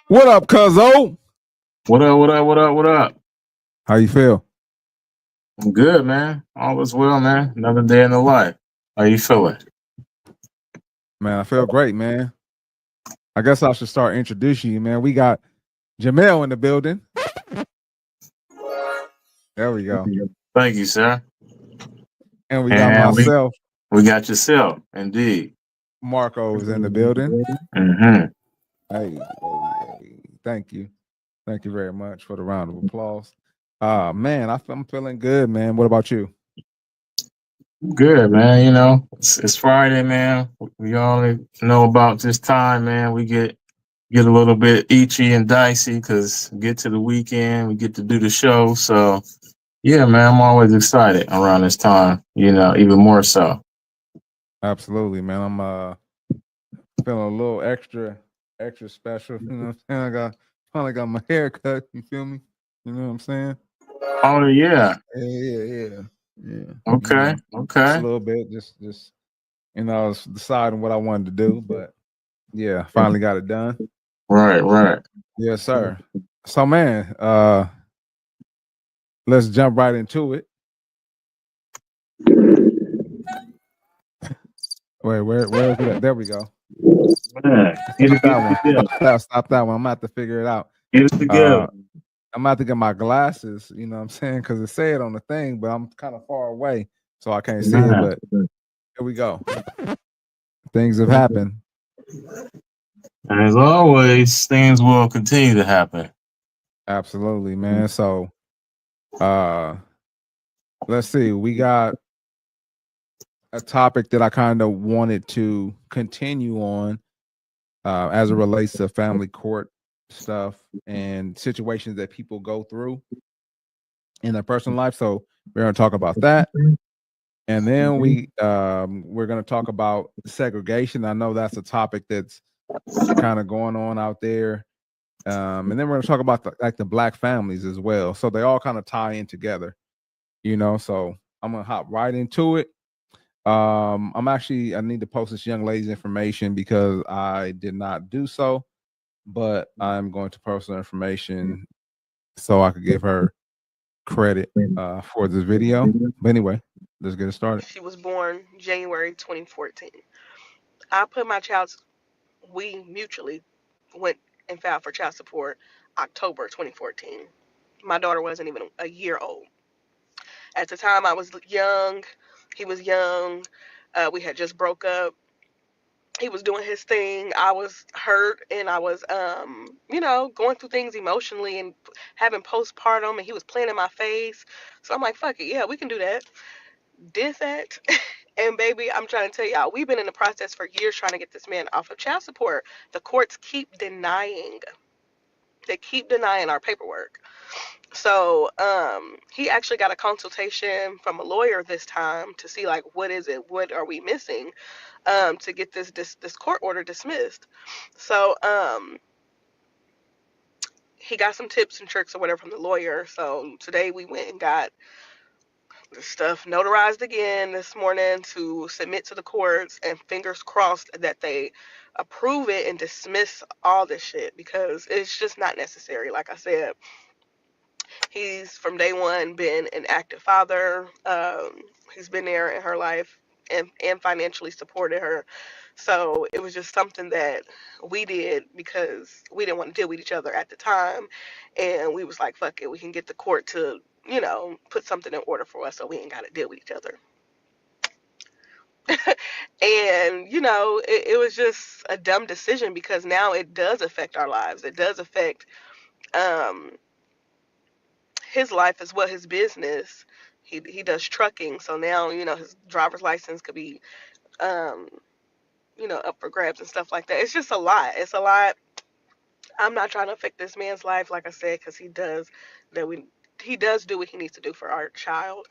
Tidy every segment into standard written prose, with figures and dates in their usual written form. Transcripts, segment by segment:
What up, cuzzo? What up, what up, what up, what up? How you feel? I'm good, man. All is well, man. Another day in the life. How you feeling? Man, I feel great, man. I guess I should start introducing you, man. We got Jamel in the building. There we go. Thank you, sir. And we got And myself, we got yourself, indeed. Marco is in the building. Mm-hmm. Hey. Thank you. Thank you very much for the round of applause. Man, I'm feeling good, man. What about you? Good, man. You know, it's Friday, man. We only know about this time, man. We get a little bit itchy and dicey because get to the weekend, we get to do the show. So yeah, man, I'm always excited around this time. You know, even more so. Absolutely, man. I'm feeling a little extra special. You know what I'm saying? Finally got my hair cut, you feel me? You know what I'm saying? Oh yeah. Yeah. You Okay. know, just a Okay. little bit, just I was deciding what I wanted to do, but yeah, finally got it done. Right. Right. Yes, sir. So, man, let's jump right into it. Wait, where is it at? There we go. Man, Stop get that it one. together. Stop that one. I'm gonna have to figure it out. Get it together. Uh, I'm gonna have to get my glasses. You know what I'm saying? Because it said on the thing, but I'm kind of far away, so I can't see it. Man. But here we go. Things have happened. As always, things will continue to happen. Absolutely, man. So, uh, let's see. We got a topic that I kind of wanted to continue on as it relates to family court stuff and situations that people go through in their personal life. So we're going to talk about that, and then we're going to talk about segregation. I know that's a topic that's kind of going on out there, and then we're going to talk about the black families as well. So they all kind of tie in together, you know. So I'm going to hop right into it. I need to post this young lady's information because I did not do so, but I'm going to post her information so I could give her credit for this video. But anyway, let's get it started. She was born January 2014. I put my child's, we mutually went and filed for child support October 2014. My daughter wasn't even a year old. At the time, I was young. He was young. We had just broke up. He was doing his thing. I was hurt and I was, going through things emotionally and having postpartum, and he was playing in my face. So I'm like, fuck it. Yeah, we can do that. Did that. And baby, I'm trying to tell y'all, we've been in the process for years trying to get this man off of child support. The courts keep denying. They keep denying our paperwork. So, he actually got a consultation from a lawyer this time to see like what is it, what are we missing, to get this court order dismissed. So, he got some tips and tricks or whatever from the lawyer. So today we went and got the stuff notarized again this morning to submit to the courts, and fingers crossed that they approve it and dismiss all this shit because it's just not necessary. Like I said, he's from day one been an active father. He's been there in her life and financially supported her. So it was just something that we did because we didn't want to deal with each other at the time. And we was like, fuck it, we can get the court to, put something in order for us so we ain't got to deal with each other. And, it was just a dumb decision because now it does affect our lives. It does affect um, his life as well, his business. He does trucking. So now, his driver's license could be, um, up for grabs and stuff like that. It's just a lot. It's a lot. I'm not trying to affect this man's life, like I said, because that we he does do what he needs to do for our child.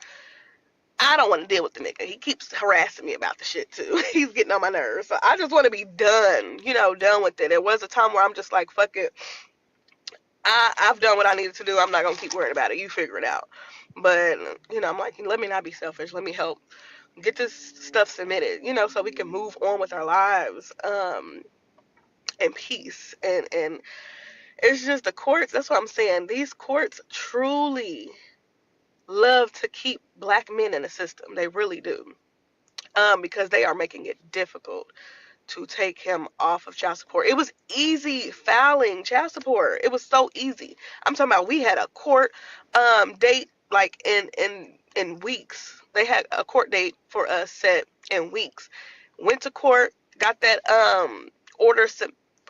I don't want to deal with the nigga. He keeps harassing me about the shit too. He's getting on my nerves. So I just want to be done, done with it. There was a time where I'm just like, fuck it. I've done what I needed to do. I'm not gonna keep worrying about it. You figure it out. But I'm like, let me not be selfish. Let me help get this stuff submitted, so we can move on with our lives, in peace. And It's just the courts. That's what I'm saying. These courts truly love to keep black men in the system. They really do. Because they are making it difficult to take him off of child support. It was easy filing child support. It was so easy. I'm talking about we had a court date like in weeks. They had a court date for us set in weeks. Went to court, got that order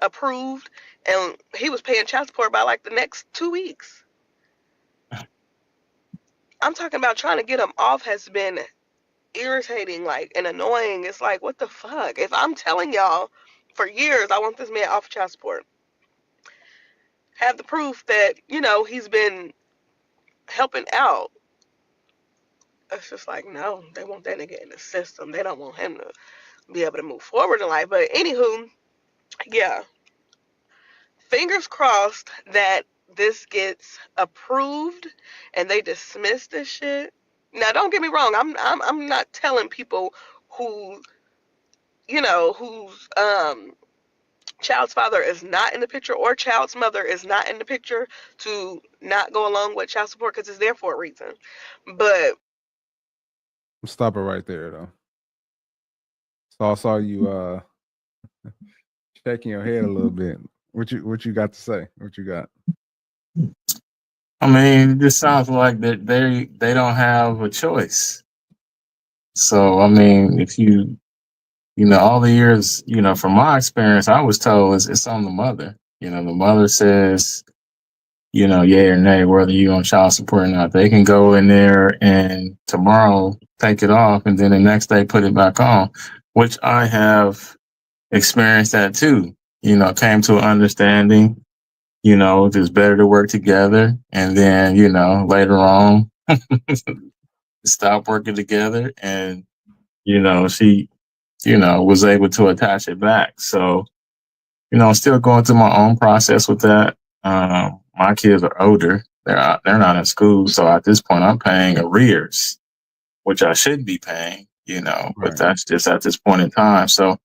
approved, and he was paying child support by like the next 2 weeks. I'm talking about trying to get him off has been irritating, like, and annoying. It's like, what the fuck? If I'm telling y'all for years I want this man off child support, have the proof that, he's been helping out. It's just like, no, they want that nigga in the system. They don't want him to be able to move forward in life. But anywho, yeah. Fingers crossed that this gets approved and they dismiss this shit. Now don't get me wrong, I'm not telling people who whose child's father is not in the picture or child's mother is not in the picture to not go along with child support because it's there for a reason. But Stop it right there, though. So I saw you shaking your head a little bit. What you got to say? What you got? I mean, it just sounds like that they don't have a choice. So I mean, if all the years, from my experience, I was told it's on the mother. The mother says, yay or nay, whether you on child support or not. They can go in there and tomorrow take it off and then the next day put it back on, which I have experienced that too. Came to an understanding, it's better to work together. And then, later on, stop working together and, she, was able to attach it back. So, still going through my own process with that. My kids are older. They're not in school. So at this point, I'm paying arrears, which I should be paying, Right. but that's just at this point in time. So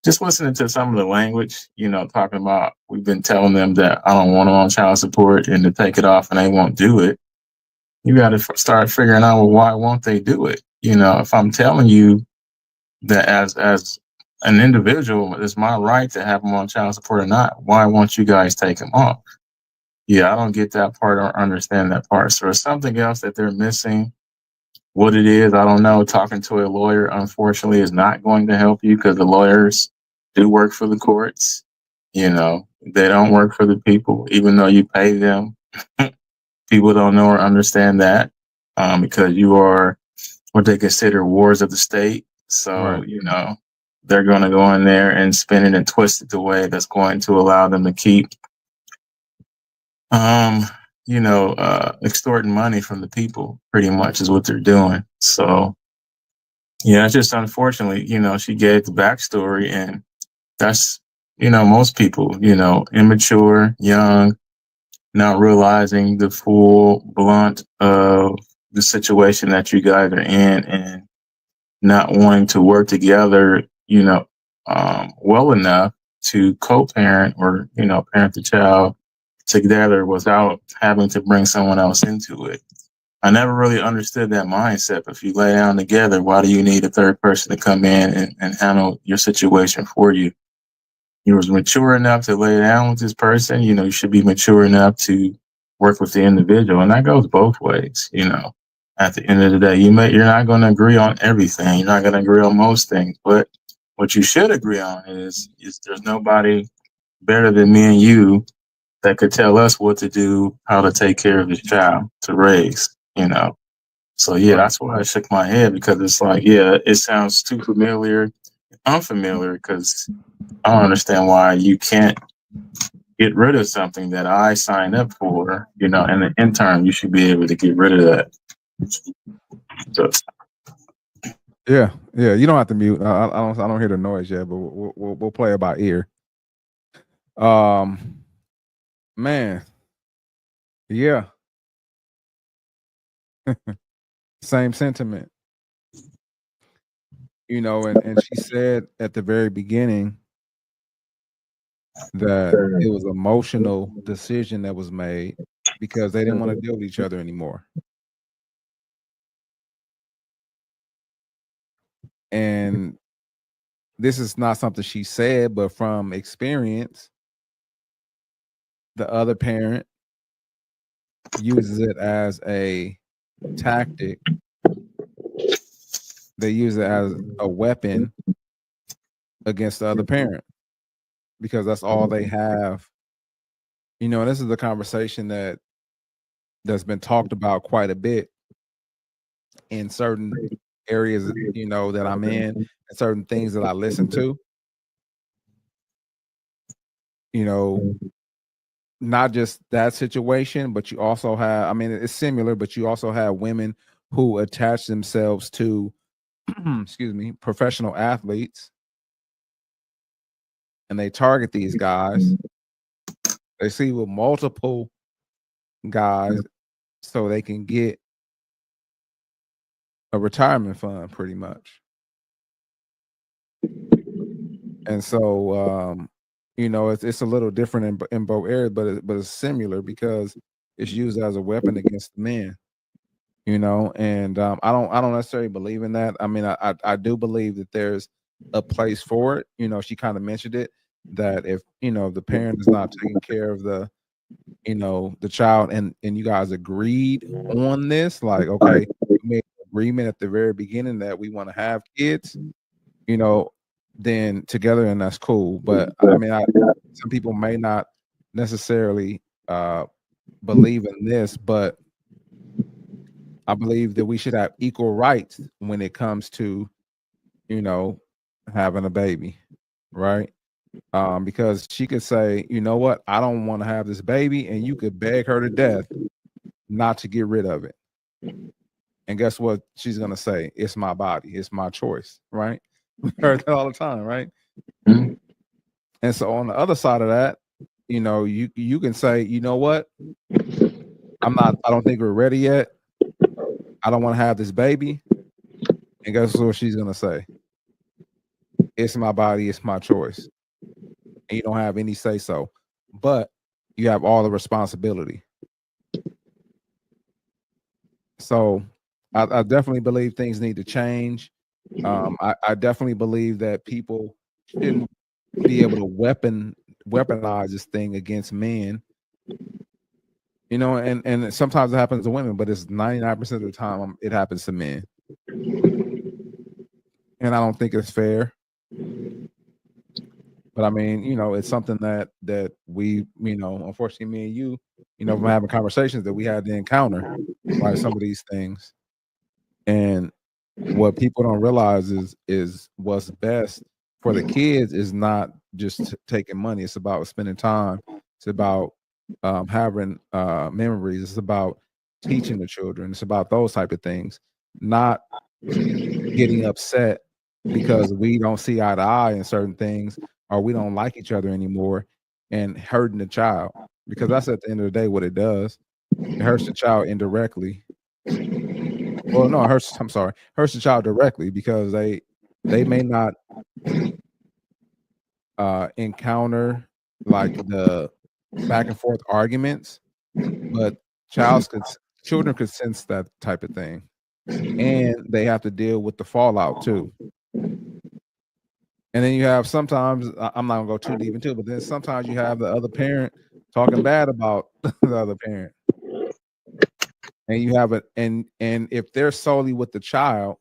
just listening to some of the language, talking about, we've been telling them that I don't want them on child support and to take it off and they won't do it. You got to start figuring out, well, why won't they do it? If I'm telling you that as an individual, it's my right to have them on child support or not, why won't you guys take them off? Yeah, I don't get that part or understand that part. So there's something else that they're missing. What it is, I don't know. Talking to a lawyer, unfortunately, is not going to help you because the lawyers do work for the courts. They don't work for the people, even though you pay them. People don't know or understand that because you are what they consider wards of the state. So, Right. they're going to go in there and spin it and twist it the way that's going to allow them to keep extorting money from the people, pretty much is what they're doing. So, yeah, it's just unfortunately, she gave the backstory, and that's, most people, immature, young, not realizing the full blunt of the situation that you guys are in, and not wanting to work together, well enough to co-parent or, parent the child together without having to bring someone else into it. I never really understood that mindset. If you lay down together, why do you need a third person to come in and handle your situation for you? You was mature enough to lay down with this person. You should be mature enough to work with the individual. And that goes both ways. At the end of the day, you're not going to agree on everything. You're not going to agree on most things. But what you should agree on is there's nobody better than me and you that could tell us what to do, how to take care of this child to raise, So yeah, Right. that's why I shook my head, because it's like, yeah, it sounds too familiar, unfamiliar, because I don't understand why you can't get rid of something that I signed up for, and in turn, you should be able to get rid of that. So, Yeah. You don't have to mute. I don't hear the noise yet, but we'll play it by ear. Man. Yeah. Same sentiment. And she said at the very beginning, that it was emotional decision that was made because they didn't want to deal with each other anymore. And this is not something she said, but from experience, the other parent uses it as a tactic. They use it as a weapon against the other parent because that's all they have. You know, and this is the conversation that's been talked about quite a bit in certain areas, you know, that I'm in and certain things that I listen to. You know, not just that situation, but you also have, I mean, it's similar, but you also have women who attach themselves to, excuse me, professional athletes and they target these guys. They see with multiple guys so they can get a retirement fund pretty much. And so, you know, it's a little different in both areas, but it's similar because it's used as a weapon against men. You know, and I don't necessarily believe in that. I mean, I do believe that there's a place for it. You know, she kind of mentioned it that if you know the parent is not taking care of the you know the child and you guys agreed on this, like okay, we made an agreement at the very beginning that we want to have kids, you know, then together and that's cool. But I mean, some people may not necessarily believe in this, but I believe that we should have equal rights when it comes to, you know, having a baby, right? Because she could say, you know what, I don't want to have this baby, and you could beg her to death not to get rid of it. And guess what she's gonna say? It's my body, it's my choice, right? We heard that all the time, right? Mhm. And so on the other side of that, you know, you can say, you know what, I don't think we're ready yet. I don't want to have this baby. And guess what she's gonna say? It's my body, it's my choice. And you don't have any say so, but you have all the responsibility. So I definitely believe things need to change. I definitely believe that people shouldn't be able to weaponize this thing against men. You know, and sometimes it happens to women, but it's 99% of the time it happens to men. And I don't think it's fair. But I mean, you know, it's something that we, you know, unfortunately, me and you know, from having conversations that we had to encounter, right? Some of these things, and what people don't realize is what's best for the kids is not just taking money. It's about spending time. It's about having memories. It's about teaching the children. It's about those type of things, not getting upset because we don't see eye to eye in certain things or we don't like each other anymore and hurting the child because that's at the end of the day what it does. It hurts the child indirectly. Well, no, it hurts. I'm sorry, hurts the child directly because they may not encounter like the back and forth arguments, but childs could children could sense that type of thing, and they have to deal with the fallout too. And then you have sometimes I'm not gonna go too deep into it, but then sometimes you have the other parent talking bad about the other parent, and you have it, and if they're solely with the child,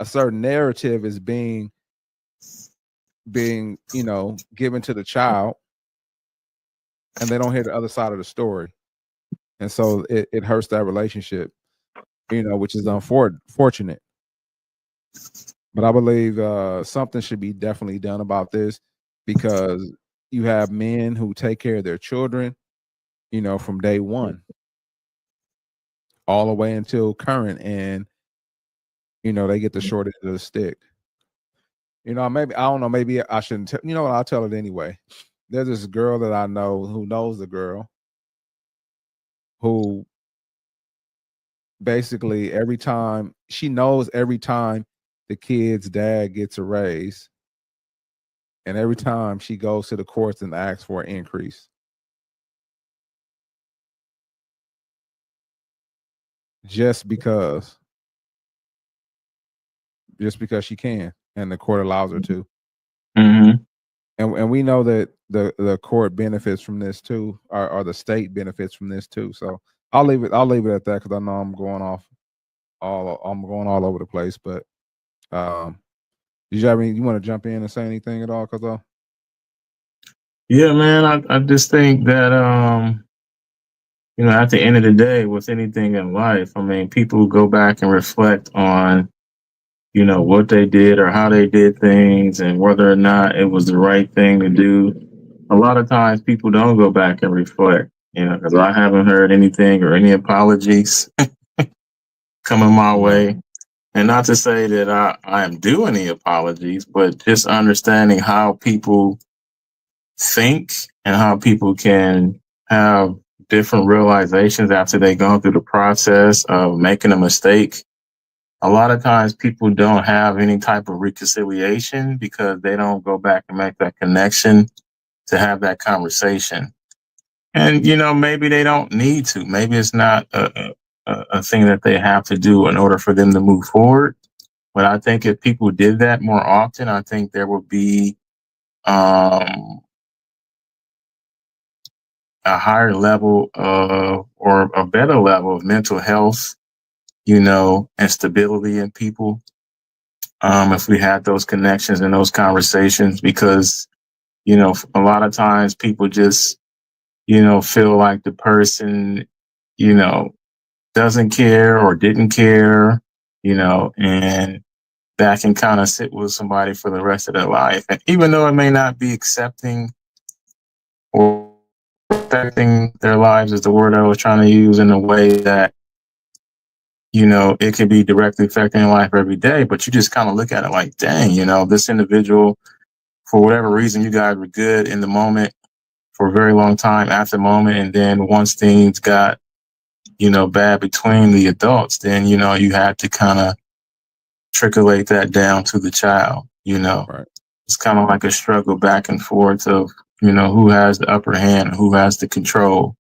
a certain narrative is being you know given to the child, and they don't hear the other side of the story, and so it hurts that relationship, you know, which is unfortunate. But I believe something should be definitely done about this because you have men who take care of their children, you know, from day one all the way until current, and you know they get the short end of the stick. You know, maybe I don't know. Maybe I shouldn't. You know what? I'll tell it anyway. There's this girl that I know who knows the girl who basically every time she knows every time the kid's dad gets a raise, And every time she goes to the courts and asks for an increase. Just because she can, and the court allows her to. Mm-hmm. And we know that the court benefits from this too, or the state benefits from this too. So I'll leave it at that, because I know I'm going all over the place. But did you have any, you want to jump in and say anything at all, Cause Yeah, man. I just think that at the end of the day, with anything in life, I mean, people go back and reflect on, what they did or how they did things and whether or not it was the right thing to do. A lot of times people don't go back and reflect, because I haven't heard anything or any apologies coming my way. And not to say that I am due any apologies, but just understanding how people think and how people can have different realizations after they've gone through the process of making a mistake. A lot of times people don't have any type of reconciliation because they don't go back and make that connection to have that conversation. And, maybe they don't need to. Maybe it's not a thing that they have to do in order for them to move forward. But I think if people did that more often, I think there would be a higher level of, or a better level of mental health, and stability in people. If we had those connections and those conversations, because, a lot of times people just, feel like the person, doesn't care or didn't care, and that can kind of sit with somebody for the rest of their life. And even though it may not be accepting or affecting their lives, is the word I was trying to use, in a way that, it could be directly affecting life every day, but you just kind of look at it like, dang, this individual, for whatever reason, you guys were good in the moment for a very long time after the moment. And then once things got, bad between the adults, then, you had to kind of trickleate that down to the child, Right. It's kind of like a struggle back and forth of, who has the upper hand, who has the control.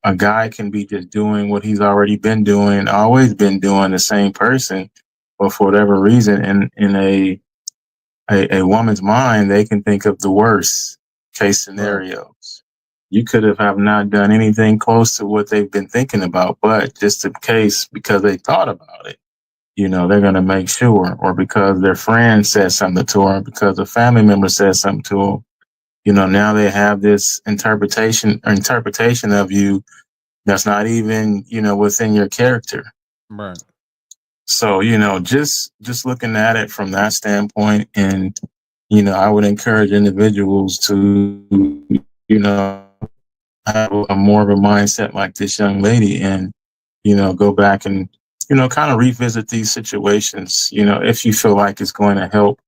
A guy can be just doing what he's already been doing, always been doing, the same person, but for whatever reason, in a woman's mind, they can think of the worst case scenarios. Right. You could have not done anything close to what they've been thinking about, but just in case, because they thought about it, they're going to make sure, or because their friend said something to her, because a family member said something to them, now they have this interpretation of you that's not even, within your character. Right. So, just looking at it from that standpoint, and, I would encourage individuals to, have a more of a mindset like this young lady, and, go back and, kind of revisit these situations, if you feel like it's going to help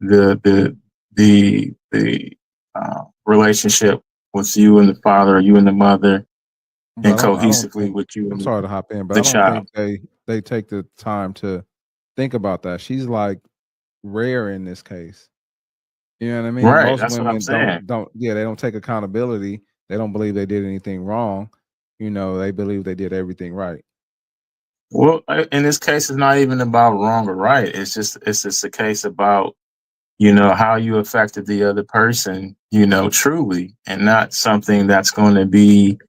the relationship with you and the father, or you and the mother, But and cohesively with you. I'm sorry to hop in, but the I don't child. think they take the time to think about that. She's like rare in this case. You know what I mean? Right, Most that's what I'm women saying. they don't take accountability. They don't believe they did anything wrong. They believe they did everything right. Well, in this case, it's not even about wrong or right. It's just a case about, how you affected the other person, truly, and not something that's going to be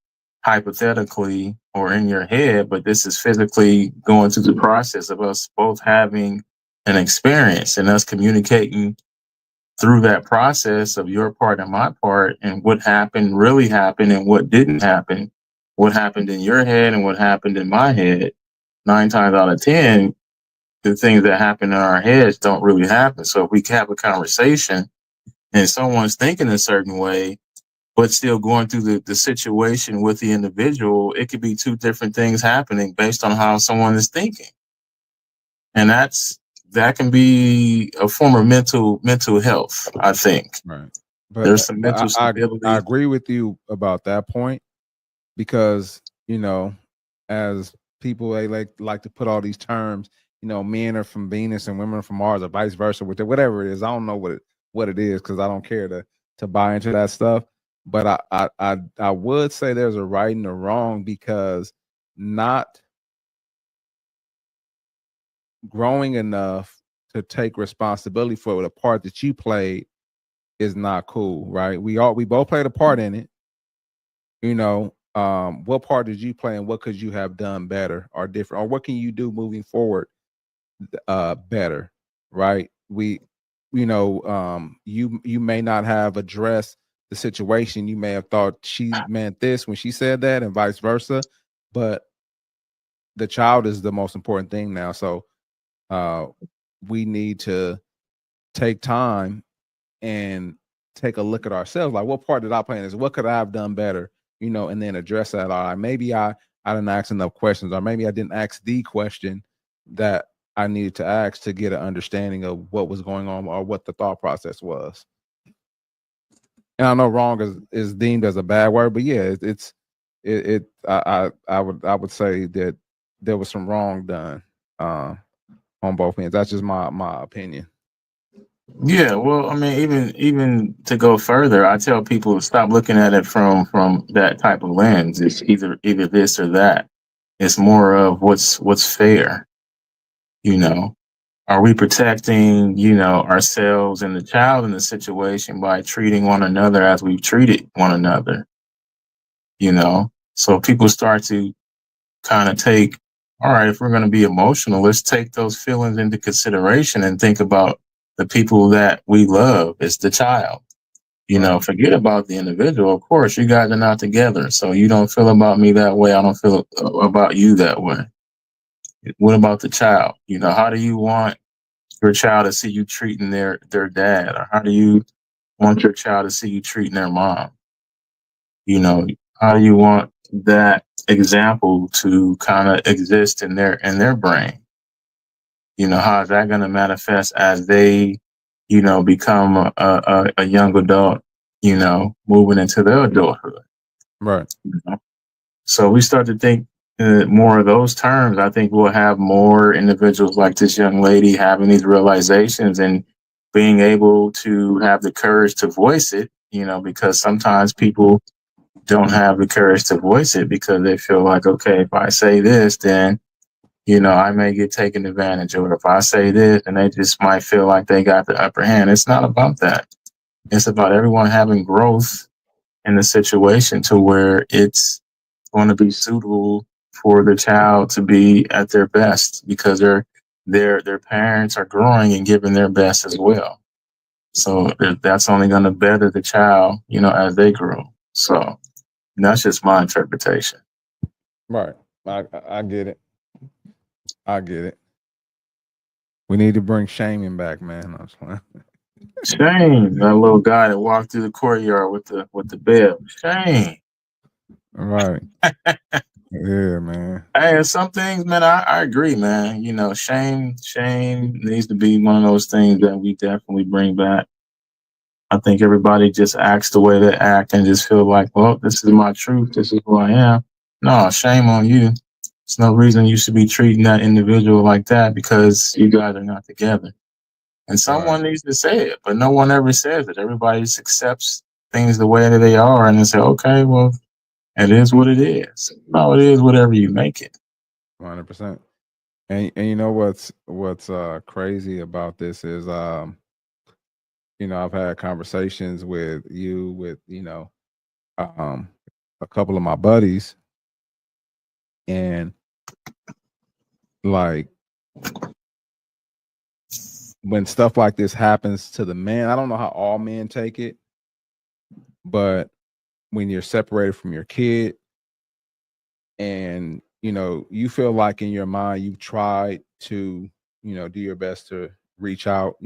hypothetically or in your head, but this is physically going through the process of us both having an experience and us communicating through that process of your part and my part, and what happened really happened and what didn't happen, what happened in your head and what happened in my head. 9 times out of 10, the things that happen in our heads don't really happen. So if we have a conversation and someone's thinking a certain way, but still going through the situation with the individual, it could be two different things happening based on how someone is thinking. And that can be a form of mental health, I think. Right. But there's some mental stability. I agree with you about that point, because, as people, they like to put all these terms, men are from Venus and women are from Mars, or vice versa, with it, whatever it is. I don't know what what it is because I don't care to buy into that stuff. But I would say there's a right and a wrong because not growing enough to take responsibility for the part that you played is not cool, right? We both played a part in it. You know, what part did you play and what could you have done better or different, or what can you do moving forward better, right? You may not have addressed the situation. You may have thought she meant this when she said that and vice versa, but the child is the most important thing now. So we need to take time and take a look at ourselves. Like, what part did I play in this? What could I have done better? You know, and then address that. All right, maybe I didn't ask enough questions, or maybe I didn't ask the question that I needed to ask to get an understanding of what was going on or what the thought process was. And I know wrong is deemed as a bad word, but yeah, I would say that there was some wrong done on both ends. That's just my opinion. Yeah, well, I mean, even to go further, I tell people to stop looking at it from that type of lens. It's either this or that. It's more of what's fair. You know, are we protecting, ourselves and the child in the situation by treating one another as we've treated one another? You know, so people start to kind of take, all right, if we're going to be emotional, let's take those feelings into consideration and think about the people that we love. It's the child. You know, forget about the individual. Of course, you guys are not together. So you don't feel about me that way. I don't feel about you that way. What about the child? You know, how do you want your child to see you treating their dad? Or how do you want your child to see you treating their mom? You know, how do you want that example to kind of exist in their brain? You know, how is that going to manifest as they, become a young adult, moving into their adulthood? Right. You know? So we start to think more of those terms. I think we'll have more individuals like this young lady having these realizations and being able to have the courage to voice it, because sometimes people don't have the courage to voice it because they feel like, okay, if I say this, then, I may get taken advantage of. Or if I say this, and they just might feel like they got the upper hand. It's not about that. It's about everyone having growth in the situation to where it's going to be suitable for the child to be at their best because their parents are growing and giving their best as well. So that's only going to better the child, as they grow. So that's just my interpretation. Right. I get it. I get it. We need to bring shaming back, man. Shame, that little guy that walked through the courtyard with the bell. Shame. Right. Yeah, man. Hey, some things, man, I agree, man. Shame needs to be one of those things that we definitely bring back. I think everybody just acts the way they act and just feel like, well, this is my truth. This is who I am. No, shame on you. There's no reason you should be treating that individual like that because you guys are not together. And someone needs to say it, but no one ever says it. Everybody just accepts things the way that they are and they say, okay, well, it is what it is. No, it is whatever you make it. 100%. And you know what's crazy about this is I've had conversations with a couple of my buddies, and like when stuff like this happens to the man, I don't know how all men take it, but when you're separated from your kid and you feel like in your mind you've tried to do your best to reach out,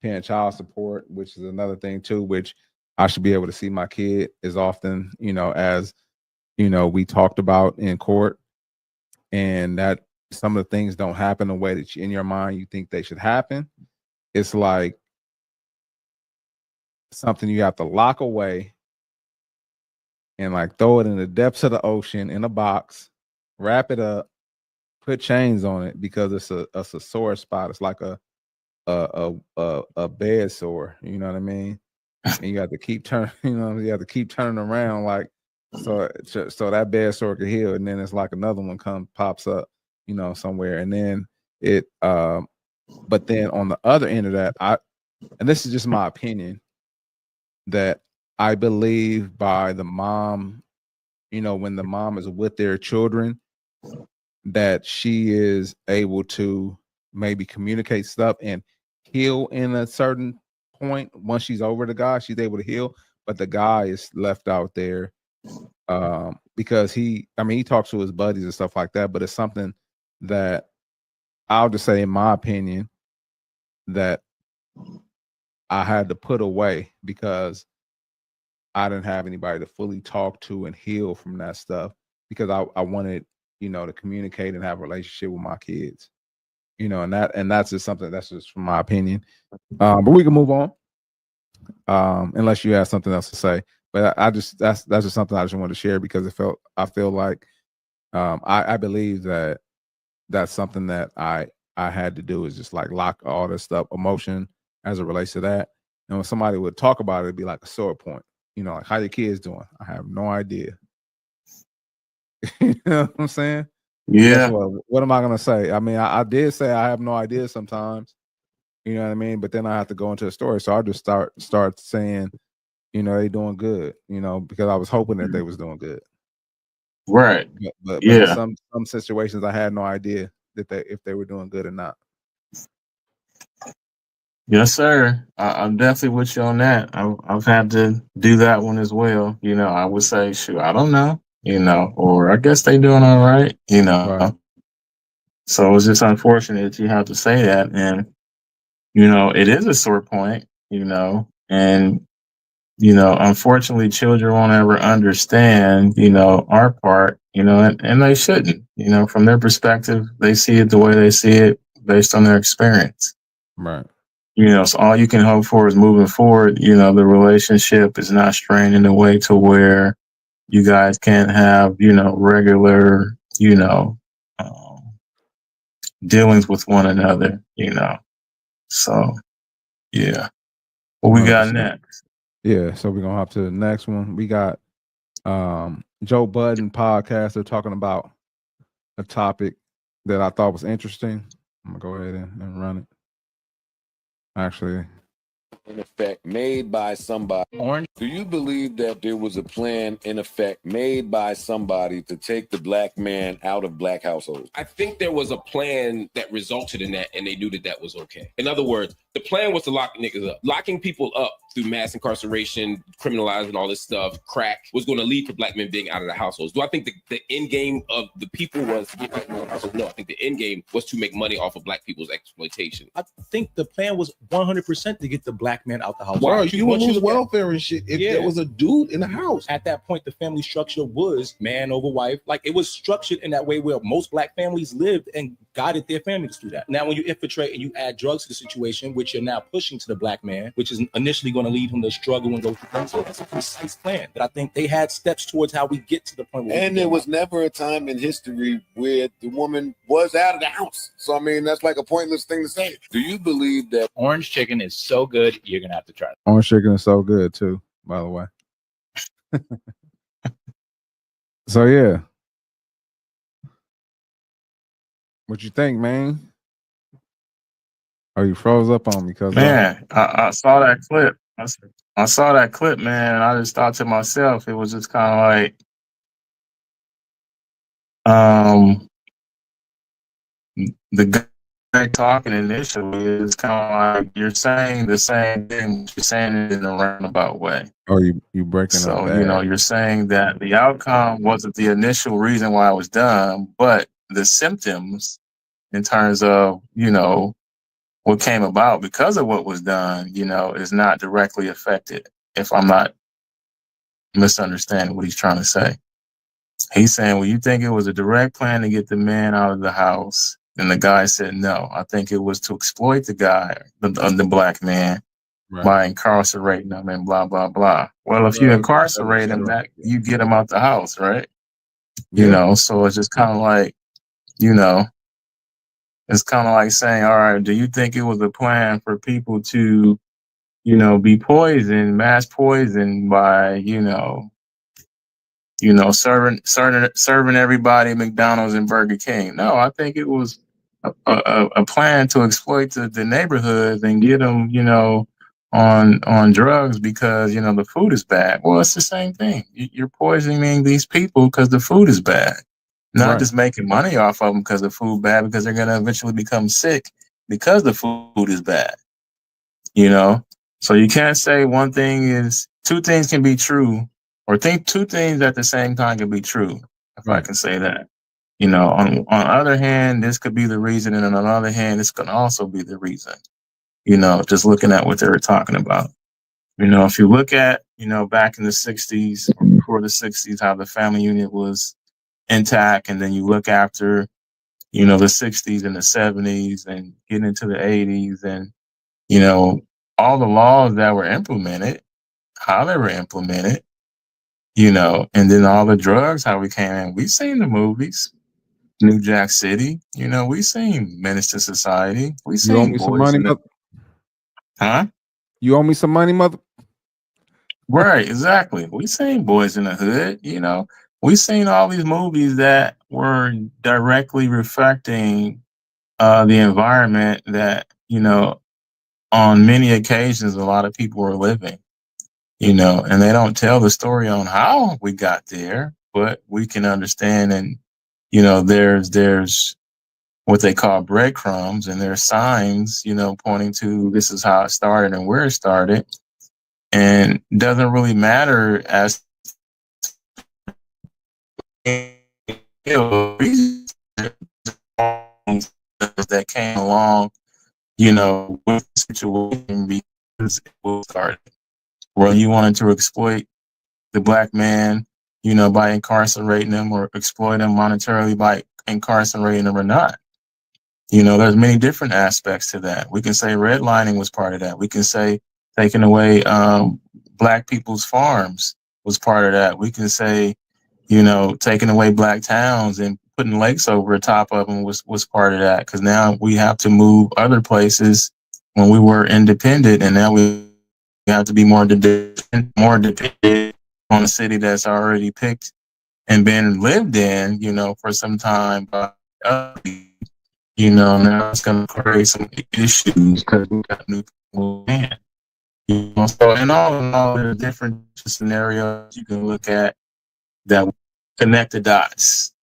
paying child support, which is another thing too, which I should be able to see my kid as often as we talked about in court, and that some of the things don't happen the way that in your mind you think they should happen. It's like something you have to lock away and like throw it in the depths of the ocean in a box, wrap it up, put chains on it because it's a sore spot. It's like a a bed sore. You know what I mean? And you got to keep turning. You have to keep turning around like so that bed sore can heal, and then it's like another one pops up, somewhere, and then it. But then on the other end of that, and this is just my opinion, that I believe by the mom, when the mom is with their children, that she is able to maybe communicate stuff and heal in a certain point. Once she's over the guy, she's able to heal, but the guy is left out there because he talks to his buddies and stuff like that, but it's something that I'll just say, in my opinion, that I had to put away because I didn't have anybody to fully talk to and heal from that stuff, because I wanted, to communicate and have a relationship with my kids, and that's just something that's just from my opinion. But we can move on. Unless you have something else to say. But that's just something I just wanted to share because I feel like I believe that that's something that I had to do, is just like lock all this stuff, emotion as it relates to that. And when somebody would talk about it, it'd be like a sore point. Like, how your kids doing? I have no idea. You know what I'm saying? Yeah. What am I gonna say? I mean, I did say I have no idea sometimes. You know what I mean? But then I have to go into the story. So I'll just start saying, they doing good, because I was hoping that they was doing good. Right. But in some situations I had no idea that if they were doing good or not. Yes, sir. I'm definitely with you on that. I've had to do that one as well. I would say, shoot, I don't know, or I guess they doing all right, Right. So it's just unfortunate that you have to say that. And, it is a sore point, and, unfortunately children won't ever understand, our part, and they shouldn't, from their perspective, they see it the way they see it based on their experience. Right. So all you can hope for is moving forward, the relationship is not strained in a way to where you guys can't have, regular, dealings with one another, So, yeah. What we got 100%. next? Yeah, so we're gonna hop to the next one. We got Joe Budden podcast. They're talking about a topic that I thought was interesting. I'm gonna go ahead and run it. Actually, in effect made by somebody. Orange, do you believe that there was a plan in effect made by somebody to take the black man out of black households? I think there was a plan that resulted in that, and they knew that that was okay. In other words, the plan was to lock niggas up. Locking people up through mass incarceration, criminalizing all this stuff, crack, was going to lead to black men being out of the households. Do I think the end game of the people was to get black men out of the households? No, I think the end game was to make money off of black people's exploitation. I think the plan was 100% to get the black man out the house. Why? Bro, you would lose welfare and shit if there was a dude in the house. At that point, the family structure was man over wife. Like, it was structured in that way where most black families lived and guided their families through that. Now, when you infiltrate and you add drugs to the situation, which you're now pushing to the black man, which is initially going to lead him to struggle and go through things. So that's a precise plan that I think they had steps towards how we get to the point where. And there was never a time in history where the woman was out of the house. So, I mean, that's like a pointless thing to say. Do you believe that orange chicken is so good, you're going to have to try it? orange chicken is so good too, by the way. So yeah, what you think, man? Oh, you froze up on me, cuz Man, I saw that clip. I saw that clip, man. And I just thought to myself, it was just kind of like, the guy talking initially is kind of like you're saying the same thing, but you're saying it in a roundabout way. Oh, you breaking So, up bad. you're saying that the outcome wasn't the initial reason why it was done, but the symptoms in terms of, what came about because of what was done, is not directly affected, if I'm not misunderstanding what he's trying to say. He's saying, well, you think it was a direct plan to get the man out of the house? And the guy said, no, I think it was to exploit the guy, the black man, Right. by incarcerating him and blah, blah, blah. Well, if you incarcerate him, that you get him out the house, right? Yeah. So it's just kind of like, it's kind of like saying, all right, do you think it was a plan for people to, you know, be poisoned, mass poisoned by, serving everybody McDonald's and Burger King? No, I think it was a plan to exploit the neighborhoods and get them, on drugs because the food is bad. Well, it's the same thing. You're poisoning these people because the food is bad, not Right. just making money off of them because the food bad, because they're gonna eventually become sick because the food is bad. So you can't say one thing is two things can be true, or think two things at the same time can be true. If I Right. can say that. On the other hand, this could be the reason, and on the other hand, this can also be the reason. Just looking at what they were talking about. If you look at, back in the 60s, or before the 60s, how the family unit was intact, and then you look after, the 60s and the 70s and get into the 80s, and, all the laws that were implemented, how they were implemented, and then all the drugs, how we came in. We've seen the movies, New Jack City, we've seen Menace to Society. We've You owe seen me some Boys money, in the... Huh? You owe me some money, mother. Right, exactly. We seen Boys in the Hood, We seen all these movies that were directly reflecting the environment that, on many occasions a lot of people were living, and they don't tell the story on how we got there, but we can understand. And, there's what they call breadcrumbs, and there's signs, pointing to this is how it started and where it started. And doesn't really matter as that came along, with the situation, because it was started. Where you wanted to exploit the black man, by incarcerating them, or exploit them monetarily by incarcerating them or not. There's many different aspects to that. We can say redlining was part of that. We can say taking away black people's farms was part of that. We can say, taking away black towns and putting lakes over the top of them was part of that. Because now we have to move other places when we were independent, and now we have to be more dependent on a city that's already picked and been lived in, for some time by us. Now it's going to create some issues because we got new people in. So in all, there's different scenarios you can look at that connect the dots,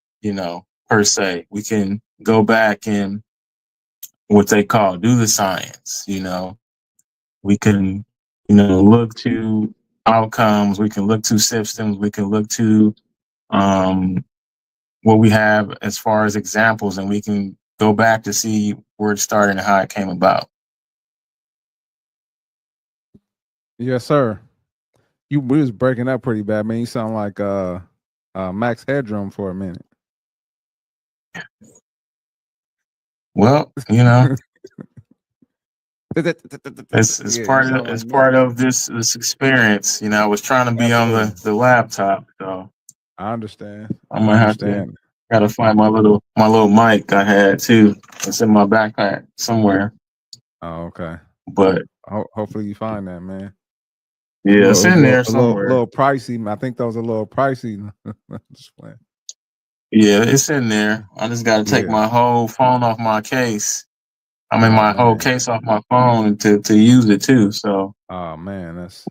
per se. We can go back and what they call do the science, We can, look to outcomes. We can look to systems. We can look to what we have as far as examples, and we can go back to see where it started and how it came about. Yes, sir. We was breaking up pretty bad, man. You sound like Max Headroom for a minute. Well, it's part of this experience. I was trying to be on the laptop, so I understand. I'm gonna have to gotta find my little mic I had too. It's in my backpack somewhere. Oh, okay. But hopefully you find that, man. Yeah, it's in there somewhere. A little pricey. I think that was a little pricey. Just playing. Yeah, it's in there. I just got to take my whole phone off my case. I mean, my whole case off my phone to use it too. So. Oh man, that's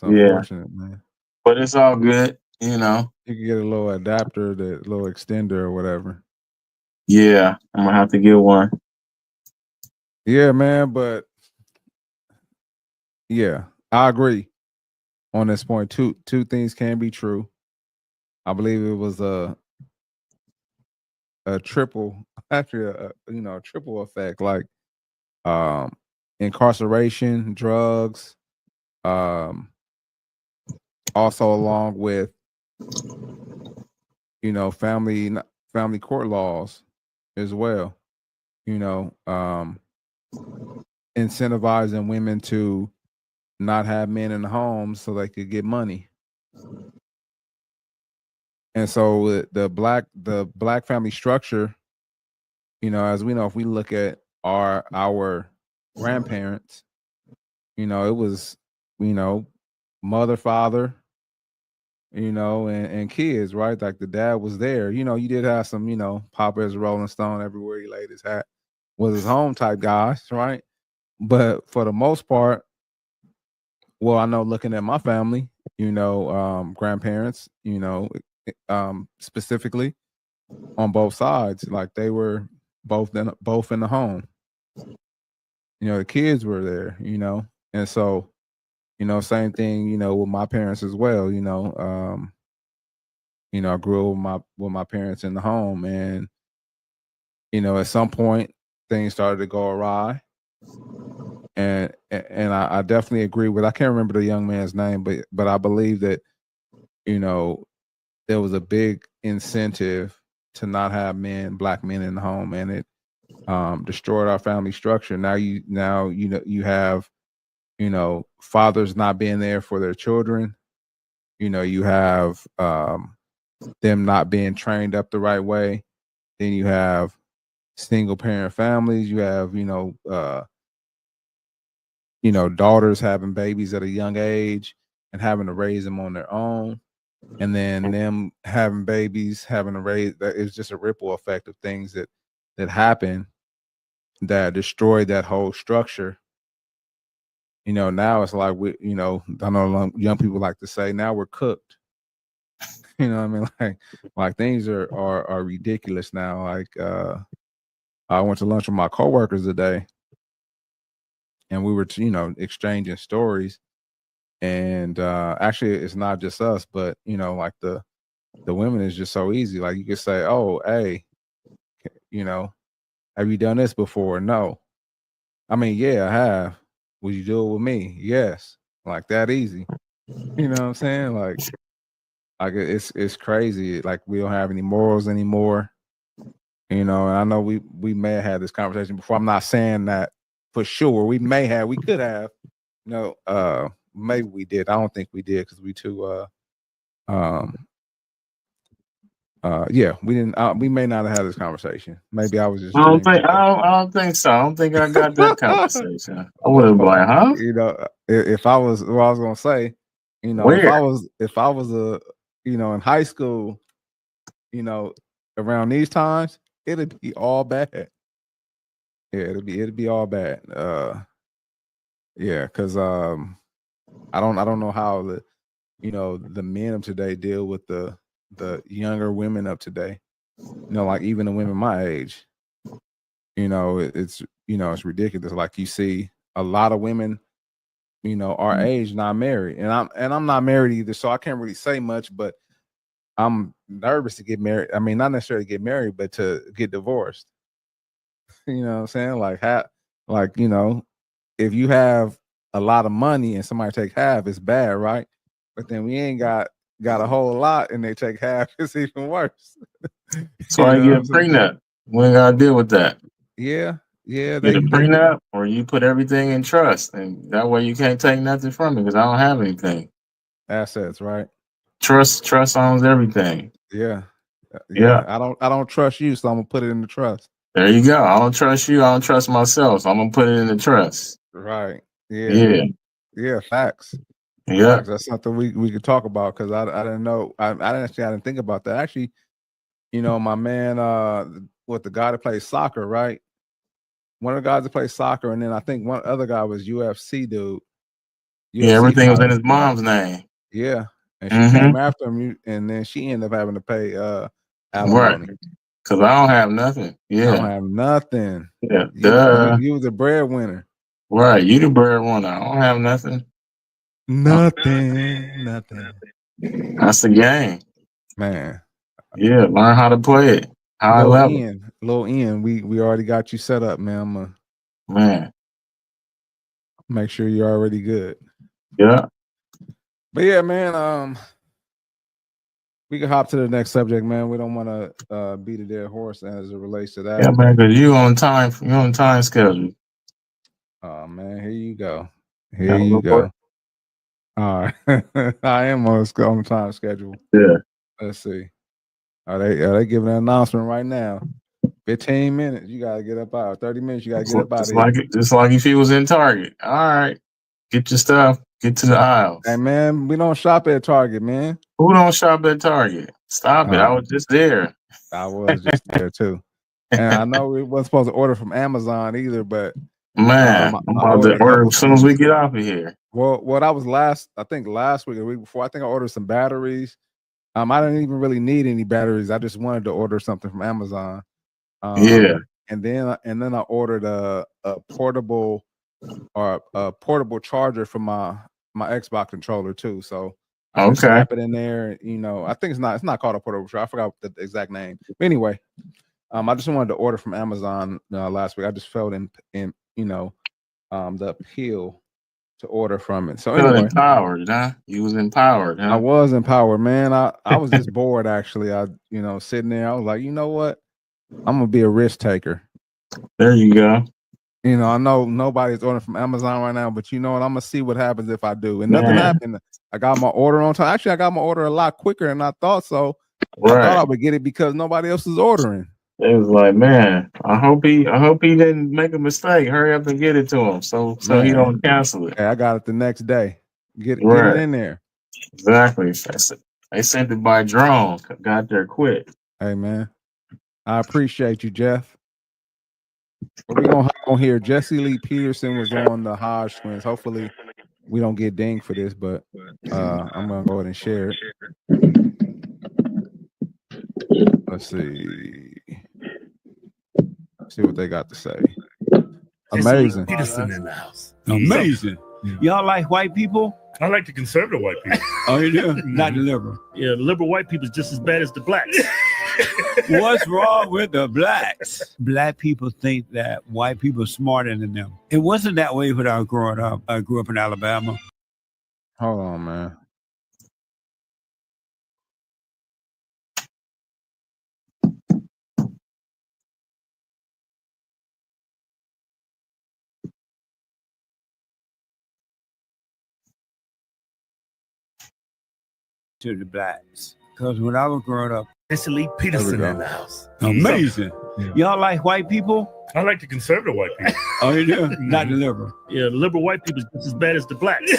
unfortunate, man. But it's all good, You can get a little adapter, the little extender or whatever. Yeah, I'm gonna have to get one. Yeah, man. But yeah, I agree on this point. Two things can be true. I believe it was a triple, actually a triple effect, like incarceration, drugs, also along with family court laws as well. Incentivizing women to not have men in the home so they could get money. And so the black family structure, you know, as we know, if we look at our grandparents, you know, it was, you know, mother, father, you know, and kids, right? Like the dad was there. You know, you did have some, you know, Papa as a Rolling Stone everywhere he laid his hat was his home type guys, right? But for the most part, well, I know looking at my family, you know, grandparents, you know, specifically on both sides, like they were both in the home. You know, the kids were there, you know, and so, you know, same thing, you know, with my parents as well. You know, I grew up with my parents in the home, and you know, at some point things started to go awry, and I definitely agree with. I can't remember the young man's name, but I believe that, you know, there was a big incentive to not have black men in the home, and it destroyed our family structure. Now you know you have, you know, fathers not being there for their children. You know, you have them not being trained up the right way. Then you have single parent families. You have, you know, daughters having babies at a young age and having to raise them on their own. And then them having babies, having to raise, that is just a ripple effect of things that happen that destroy that whole structure. You know, now it's like you know, I know young people like to say, now we're cooked. You know what I mean? Like things are ridiculous now. Like I went to lunch with my coworkers today, and we were, you know, exchanging stories. And actually, it's not just us, but you know, like the women is just so easy. Like you could say, "Oh, hey, you know, have you done this before?" No. I mean, yeah, I have. Would you do it with me? Yes. Like that easy. You know what I'm saying? Like it's crazy. Like we don't have any morals anymore. You know, and I know we may have had this conversation before. I'm not saying that for sure. We could have. You know, maybe we did. I don't think we did because we too yeah, we didn't. We may not have had this conversation. Maybe I was just. I don't think so. I don't think I got that conversation. I would have been like, huh? You know, if I was, what I was gonna say, you know, if I was a, you know, in high school, you know, around these times, it'd be all bad. Yeah, it'd be all bad. Yeah, because I don't know how you know, the men of today deal with the younger women of today. You know, like even the women my age. You know, it's you know, it's ridiculous. Like you see a lot of women, you know, our age not married, and I'm not married either, so I can't really say much. But I'm nervous to get married. I mean, not necessarily get married, but to get divorced. You know what I'm saying? Like you know, if you have a lot of money and somebody take half, it's bad, right? But then we ain't got a whole lot and they take half, it's even worse. So I get a prenup. We ain't gotta deal with that. Yeah, Get a prenup, or you put everything in trust, and that way you can't take nothing from me because I don't have anything. Assets, right? Trust owns everything. Yeah. Yeah. I don't trust you, so I'm gonna put it in the trust. There you go. I don't trust you. I don't trust myself. So I'm gonna put it in the trust. Right. Yeah. Yeah. Yeah. Facts. Yeah. Facts. That's something we could talk about because I didn't know. I didn't think about that. Actually, you know, my man, the guy that plays soccer, right? One of the guys that plays soccer, and then I think one other guy was UFC dude. Yeah, everything was in his mom's name. Yeah. And she came after him, and then she ended up having to pay alimony. Right. Because I don't have nothing. Yeah. I don't have nothing. Yeah. You was a breadwinner. Right. You the breadwinner. I don't have nothing. Nothing. That's the game. Man. Yeah, learn how to play it. High level. Lil Ian, we already got you set up, man. Man. Make sure you're already good. Yeah. But yeah, man, we can hop to the next subject, man. We don't want to beat a dead horse as it relates to that. Yeah, man, because you on time schedule. Oh man, here you go. Here you go. All right. I am on time schedule. Yeah. Let's see. Are they giving an announcement right now? 15 minutes. You gotta get up out. 30 minutes. You gotta get up out of here. Just like if he was in Target. All right, get your stuff. Get to the aisles. Hey man, we don't shop at Target, man. Who don't shop at Target? Stop it. I was just there. I was just there too. And I know we wasn't supposed to order from Amazon either, but man, I'm about to order as soon as we get off of here. Well, that was last week or the week before. I think I ordered some batteries. I didn't even really need any batteries. I just wanted to order something from Amazon. Yeah. And then I ordered a portable charger for my Xbox controller too. So I can snap it in there. You know, I think it's not called a portable charger. I forgot the exact name. But anyway, I just wanted to order from Amazon last week. I just felt in the appeal to order from it. So anyway, empowered, huh? You was empowered, huh? I was empowered, man. I was just bored actually. I sitting there, I was like, you know what? I'm gonna be a risk taker. There you go. You know, I know nobody's ordering from Amazon right now, but you know what? I'm gonna see what happens if I do. And nothing happened. I got my order on time. Actually, I got my order a lot quicker than I thought. So I thought I would get it because nobody else is ordering. It was like, man, I hope he didn't make a mistake. Hurry up and get it to him so he don't cancel it. Hey, I got it the next day. Get it in there. Exactly. They sent it by drone. Got there quick. Hey man, I appreciate you, Jeff. We're gonna hop on here. Jesse Lee Peterson was on the Hodge Twins. Hopefully, we don't get dinged for this, but I'm gonna go ahead and share it. Let's see what they got to say. Amazing. Peterson in the house. Amazing. Y'all like white people? I like the conservative white people. Oh, you do? Not the liberal. Yeah, the liberal white people is just as bad as the blacks. What's wrong with the blacks? Black people think that white people are smarter than them. It wasn't that way when I was growing up. I grew up in Alabama. Hold on, man. To the blacks. Because when I was growing up, Jesse Lee Peterson in the house. Amazing. Y'all like white people? I like the conservative white people. Oh, you do? Not the liberal. Yeah, the liberal white people is just as bad as the blacks.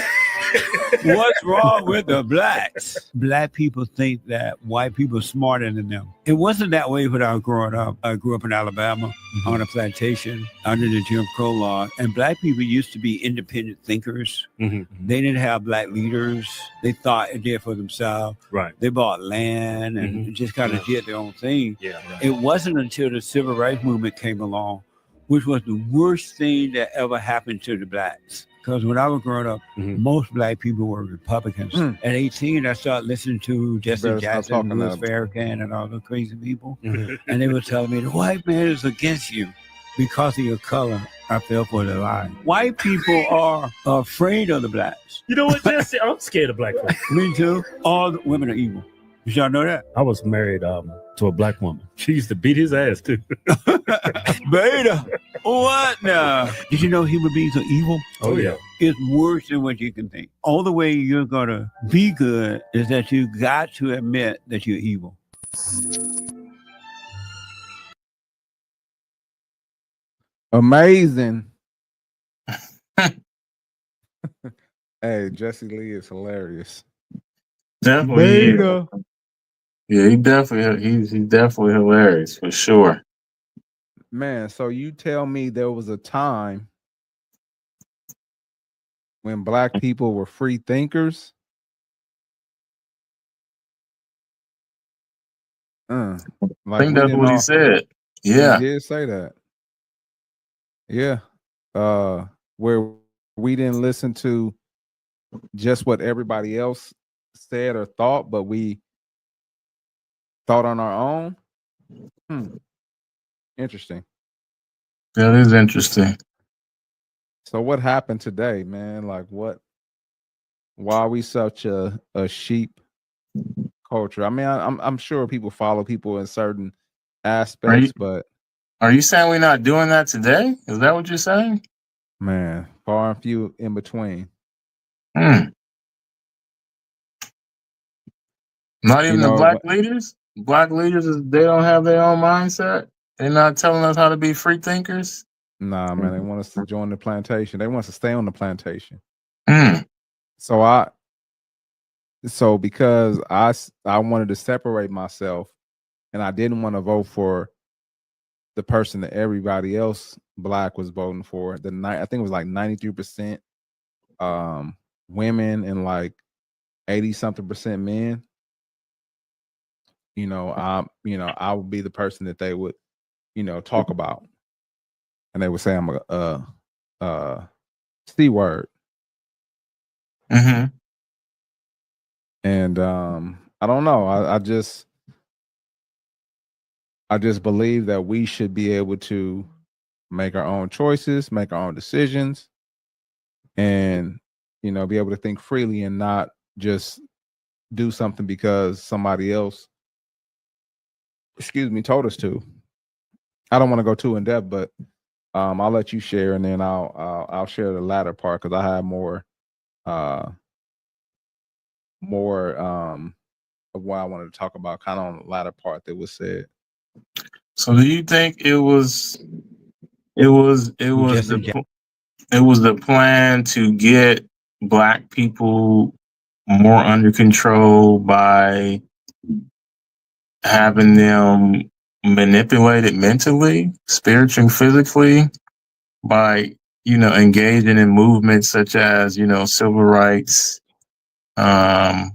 What's wrong with the blacks? Black people think that white people are smarter than them. It wasn't that way when I was growing up. I grew up in Alabama on a plantation under the Jim Crow law. And black people used to be independent thinkers. Mm-hmm. They didn't have black leaders. They thought it did for themselves. Right. They bought land and just kind of did their own thing. Yeah. Right. It wasn't until the civil rights movement came along, which was the worst thing that ever happened to the blacks. Because when I was growing up, most black people were Republicans. At 18, I started listening to Jesse Jackson, Louis Farrakhan, and all the crazy people. And they were telling me, the white man is against you because of your color. I fell for the lie. White people are afraid of the blacks. You know what, Jesse? I'm scared of black folks. Me too. All the women are evil. Did y'all know that? I was married to a black woman. She used to beat his ass too. Beta. What now? Did you know human beings are evil? Oh yeah. It's worse than what you can think. All the way you're gonna be good is that you got to admit that you're evil. Amazing. Hey, Jesse Lee is hilarious. Definitely. Yeah, he's definitely hilarious for sure. Man, so you tell me there was a time when black people were free thinkers? I think that's what he said. Yeah. He did say that. Yeah. Where we didn't listen to just what everybody else said or thought, but we thought on our own. Interesting. That is interesting. So what happened today, man? Like why are we such a sheep culture? I mean, I'm sure people follow people in certain aspects, but are you saying we're not doing that today? Is that what you're saying? Man, far and few in between. Not even the black leaders? Black leaders, they don't have their own mindset? They're not telling us how to be free thinkers. Nah, man, they want us to join the plantation. They want us to stay on the plantation. Mm. So because I wanted to separate myself, and I didn't want to vote for the person that everybody else black was voting for. I think it was like 93% women and like 80-something% men. I would be the person that they would, talk about, and they would say I'm a C word. Mm-hmm. And I don't know. I just believe that we should be able to make our own choices, make our own decisions, and be able to think freely and not just do something because somebody else, told us to. I don't want to go too in depth, but I'll let you share, and then I'll share the latter part because I have more of what I wanted to talk about, kind of on the latter part that was said. So, do you think it was the plan to get black people more under control by having them manipulated mentally, spiritually, physically, by engaging in movements such as civil rights, and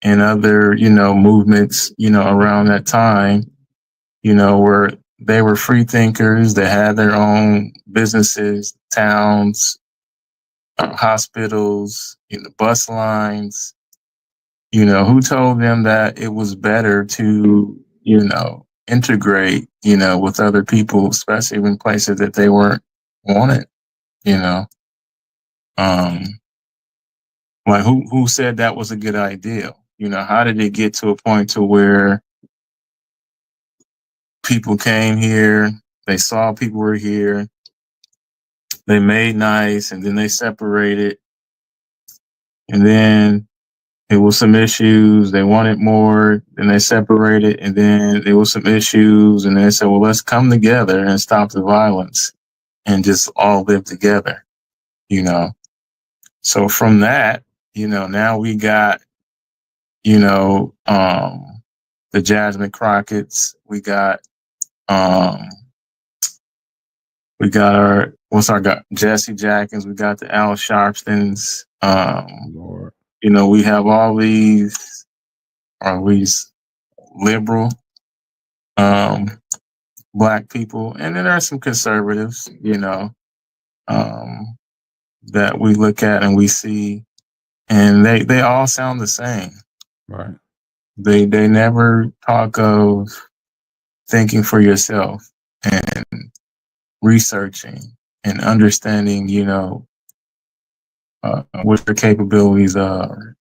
other movements around that time, where they were free thinkers, they had their own businesses, towns, hospitals, bus lines. Who told them that it was better to integrate with other people, especially in places that they weren't wanted? Like who said that was a good idea? How did it get to a point to where people came here, they saw people were here, they made nice, and then they separated, and then it was some issues, they wanted more, then they separated, and then there was some issues, and they said, well, let's come together and stop the violence and just all live together. So from that, now we got the Jasmine Crockett's, we got our Jesse Jackins, we got the Al Sharptons, we have all these liberal black people, and then there are some conservatives, that we look at and we see, and they all sound the same. Right. They never talk of thinking for yourself and researching and understanding, what your capabilities are,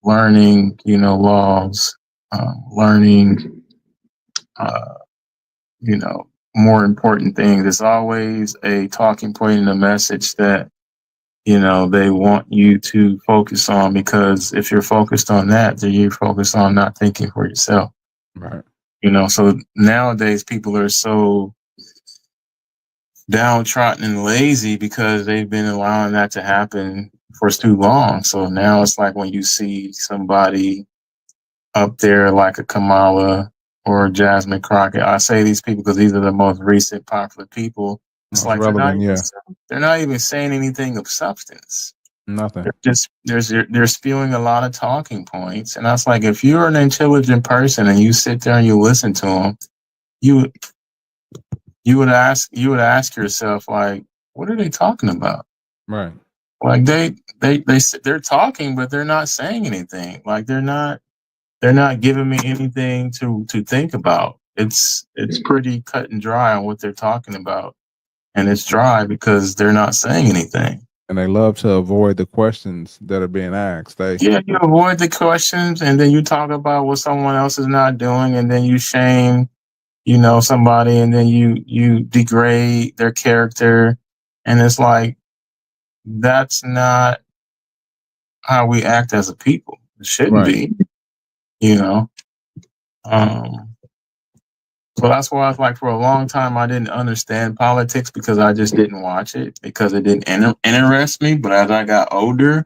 learning, laws, learning, more important things. It's always a talking point and a message that, they want you to focus on, because if you're focused on that, then you're focused on not thinking for yourself. Right. So nowadays people are so downtrodden and lazy because they've been allowing that to happen for too long. So now it's like when you see somebody up there like a Kamala or Jasmine Crockett, I say these people because these are the most recent popular people. It's like they're not even saying anything of substance. Nothing. They're spewing a lot of talking points, and that's like, if you're an intelligent person and you sit there and you listen to them, you would ask yourself, like, what are they talking about? Right. Like they're talking, but they're not saying anything. Like they're not giving me anything to think about. It's pretty cut and dry on what they're talking about. And it's dry because they're not saying anything. And they love to avoid the questions that are being asked. You avoid the questions, and then you talk about what someone else is not doing, and then you shame, somebody, and then you degrade their character. And it's like, that's not how we act as a people. It shouldn't be, So that's why I was like, for a long time, I didn't understand politics because I just didn't watch it because it didn't interest me. But as I got older,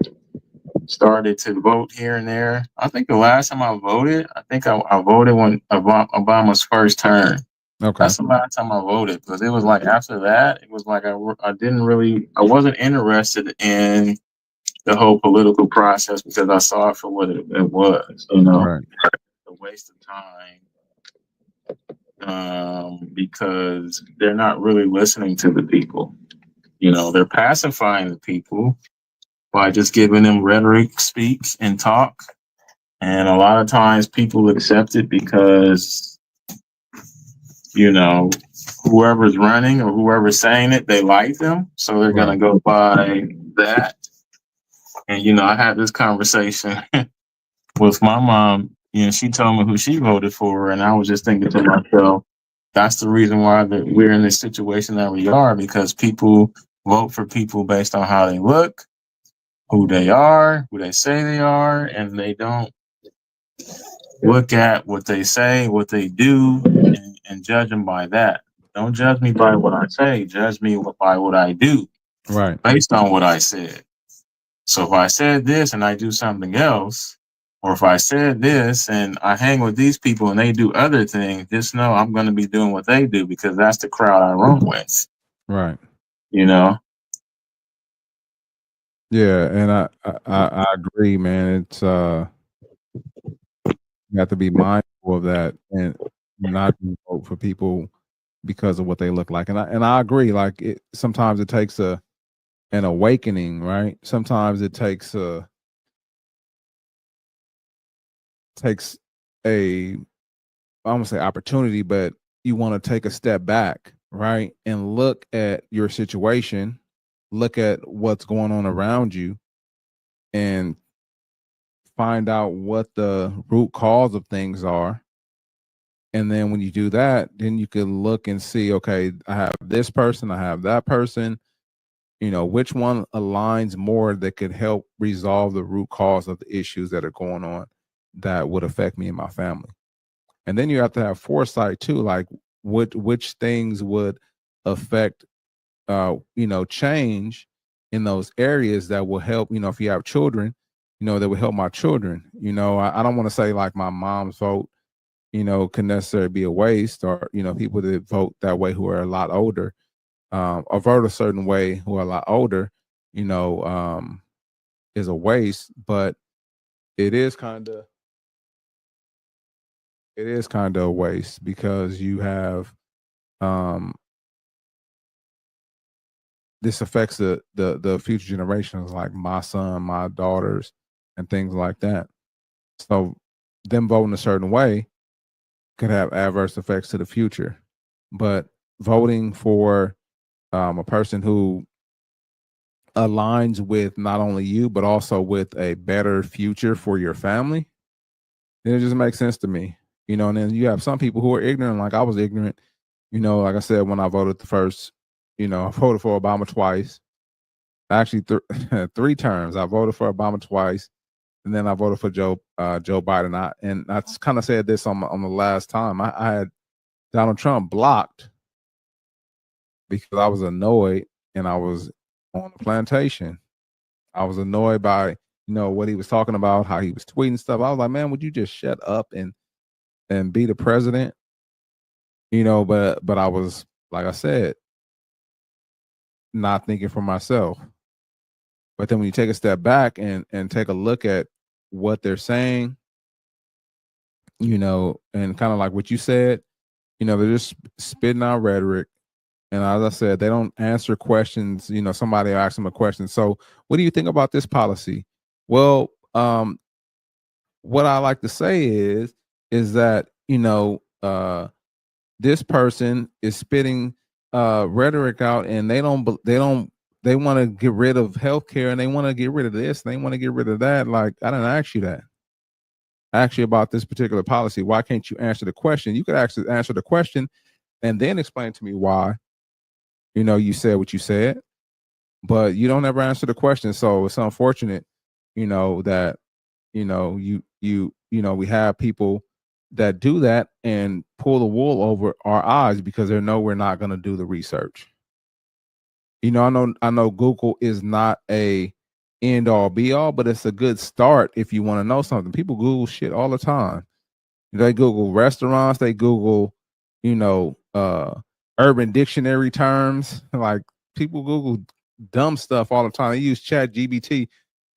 started to vote here and there. I think the last time I voted, I voted when Obama's first term. Okay. That's the last time I voted because it was like after that, it was like I wasn't interested in the whole political process because I saw it for what it was, Right. a waste of time. Because they're not really listening to the people. They're pacifying the people by just giving them rhetoric, speech, and talk. And a lot of times people accept it because, whoever's running or whoever's saying it, they like them. So they're going to go by that. And, I had this conversation with my mom. She told me who she voted for. And I was just thinking to myself, that's the reason why we're in this situation that we are, because people vote for people based on how they look, who they are, who they say they are, and they don't look at what they say, what they do, and judge them by that. Don't judge me by what I say. Judge me by what I do, Right. based on what I said. So if I said this and I do something else, or if I said this and I hang with these people and they do other things, just know I'm going to be doing what they do because that's the crowd I run with. Right. Yeah, and I agree, man. It's you have to be mindful of that and not vote for people because of what they look like. And I agree. Like sometimes it takes an awakening, right? Sometimes it takes a I won't say opportunity, but you want to take a step back, right? And look at your situation, look at what's going on around you, and find out what the root cause of things are. And then when you do that, then you can look and see, okay, I have this person, I have that person, which one aligns more that could help resolve the root cause of the issues that are going on that would affect me and my family. And then you have to have foresight too, like which things would affect change in those areas that will help, if you have children, that will help my children. I don't want to say like my mom's vote, can necessarily be a waste, or, people that vote that way who are a lot older, or vote a certain way who are a lot older, is a waste, but it is kind of a waste because you have this affects the future generations, like my son, my daughters, and things like that. So them voting a certain way could have adverse effects to the future. But voting for a person who aligns with not only you, but also with a better future for your family, it just makes sense to me. And then you have some people who are ignorant, like I was ignorant, like I said, when I voted the first, I voted for Obama twice. Actually, 3 terms. I voted for Obama twice, and then I voted for Joe Biden. I kind of said this on the last time. I had Donald Trump blocked because I was annoyed, and I was on the plantation. I was annoyed by what he was talking about, how he was tweeting stuff. I was like, man, would you just shut up and be the president? But I was, like I said, not thinking for myself. But then when you take a step back and take a look at what they're saying, and kind of like what you said, they're just spitting out rhetoric. And as I said, they don't answer questions. Somebody asks them a question. So what do you think about this policy? Well, what I like to say is that, this person is spitting rhetoric out, and they want to get rid of healthcare, and they want to get rid of this, and they want to get rid of that. Like, I didn't ask you that. I asked you about this particular policy. Why can't you answer the question? You could actually answer the question and then explain to me why, you said what you said, but you don't ever answer the question. So it's unfortunate, that, we have people that do that and pull the wool over our eyes because they know we're not going to do the research. You know, I know Google is not a end all be all, but it's a good start if you want to know something. People Google shit all the time. They Google restaurants, they Google, you know, urban dictionary terms. Like people Google dumb stuff all the time. They use ChatGPT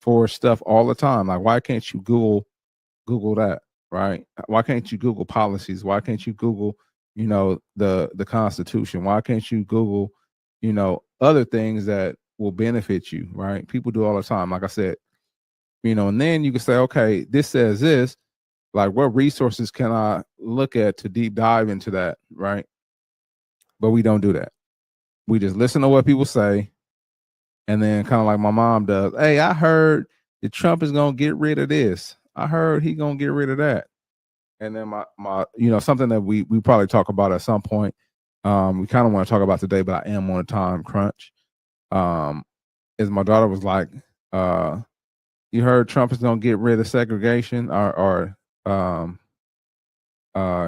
for stuff all the time. Like, why can't you Google that, right? Why can't you Google policies? Why can't you Google, you know, the Constitution? Why can't you Google, you know, other things that will benefit you, right? People do all the time. Like I said, you know, and then you can say, okay, this says this. Like, what resources can I look at to deep dive into that, right? But we don't do that. We just listen to what people say, and then kind of like my mom does. Hey, I heard that Trump is gonna get rid of this. I heard he gonna get rid of that. And then my you know, something that we probably talk about at some point. We kind of want to talk about today, but I am on a time crunch. Is my daughter was like, you heard Trump is gonna get rid of segregation, or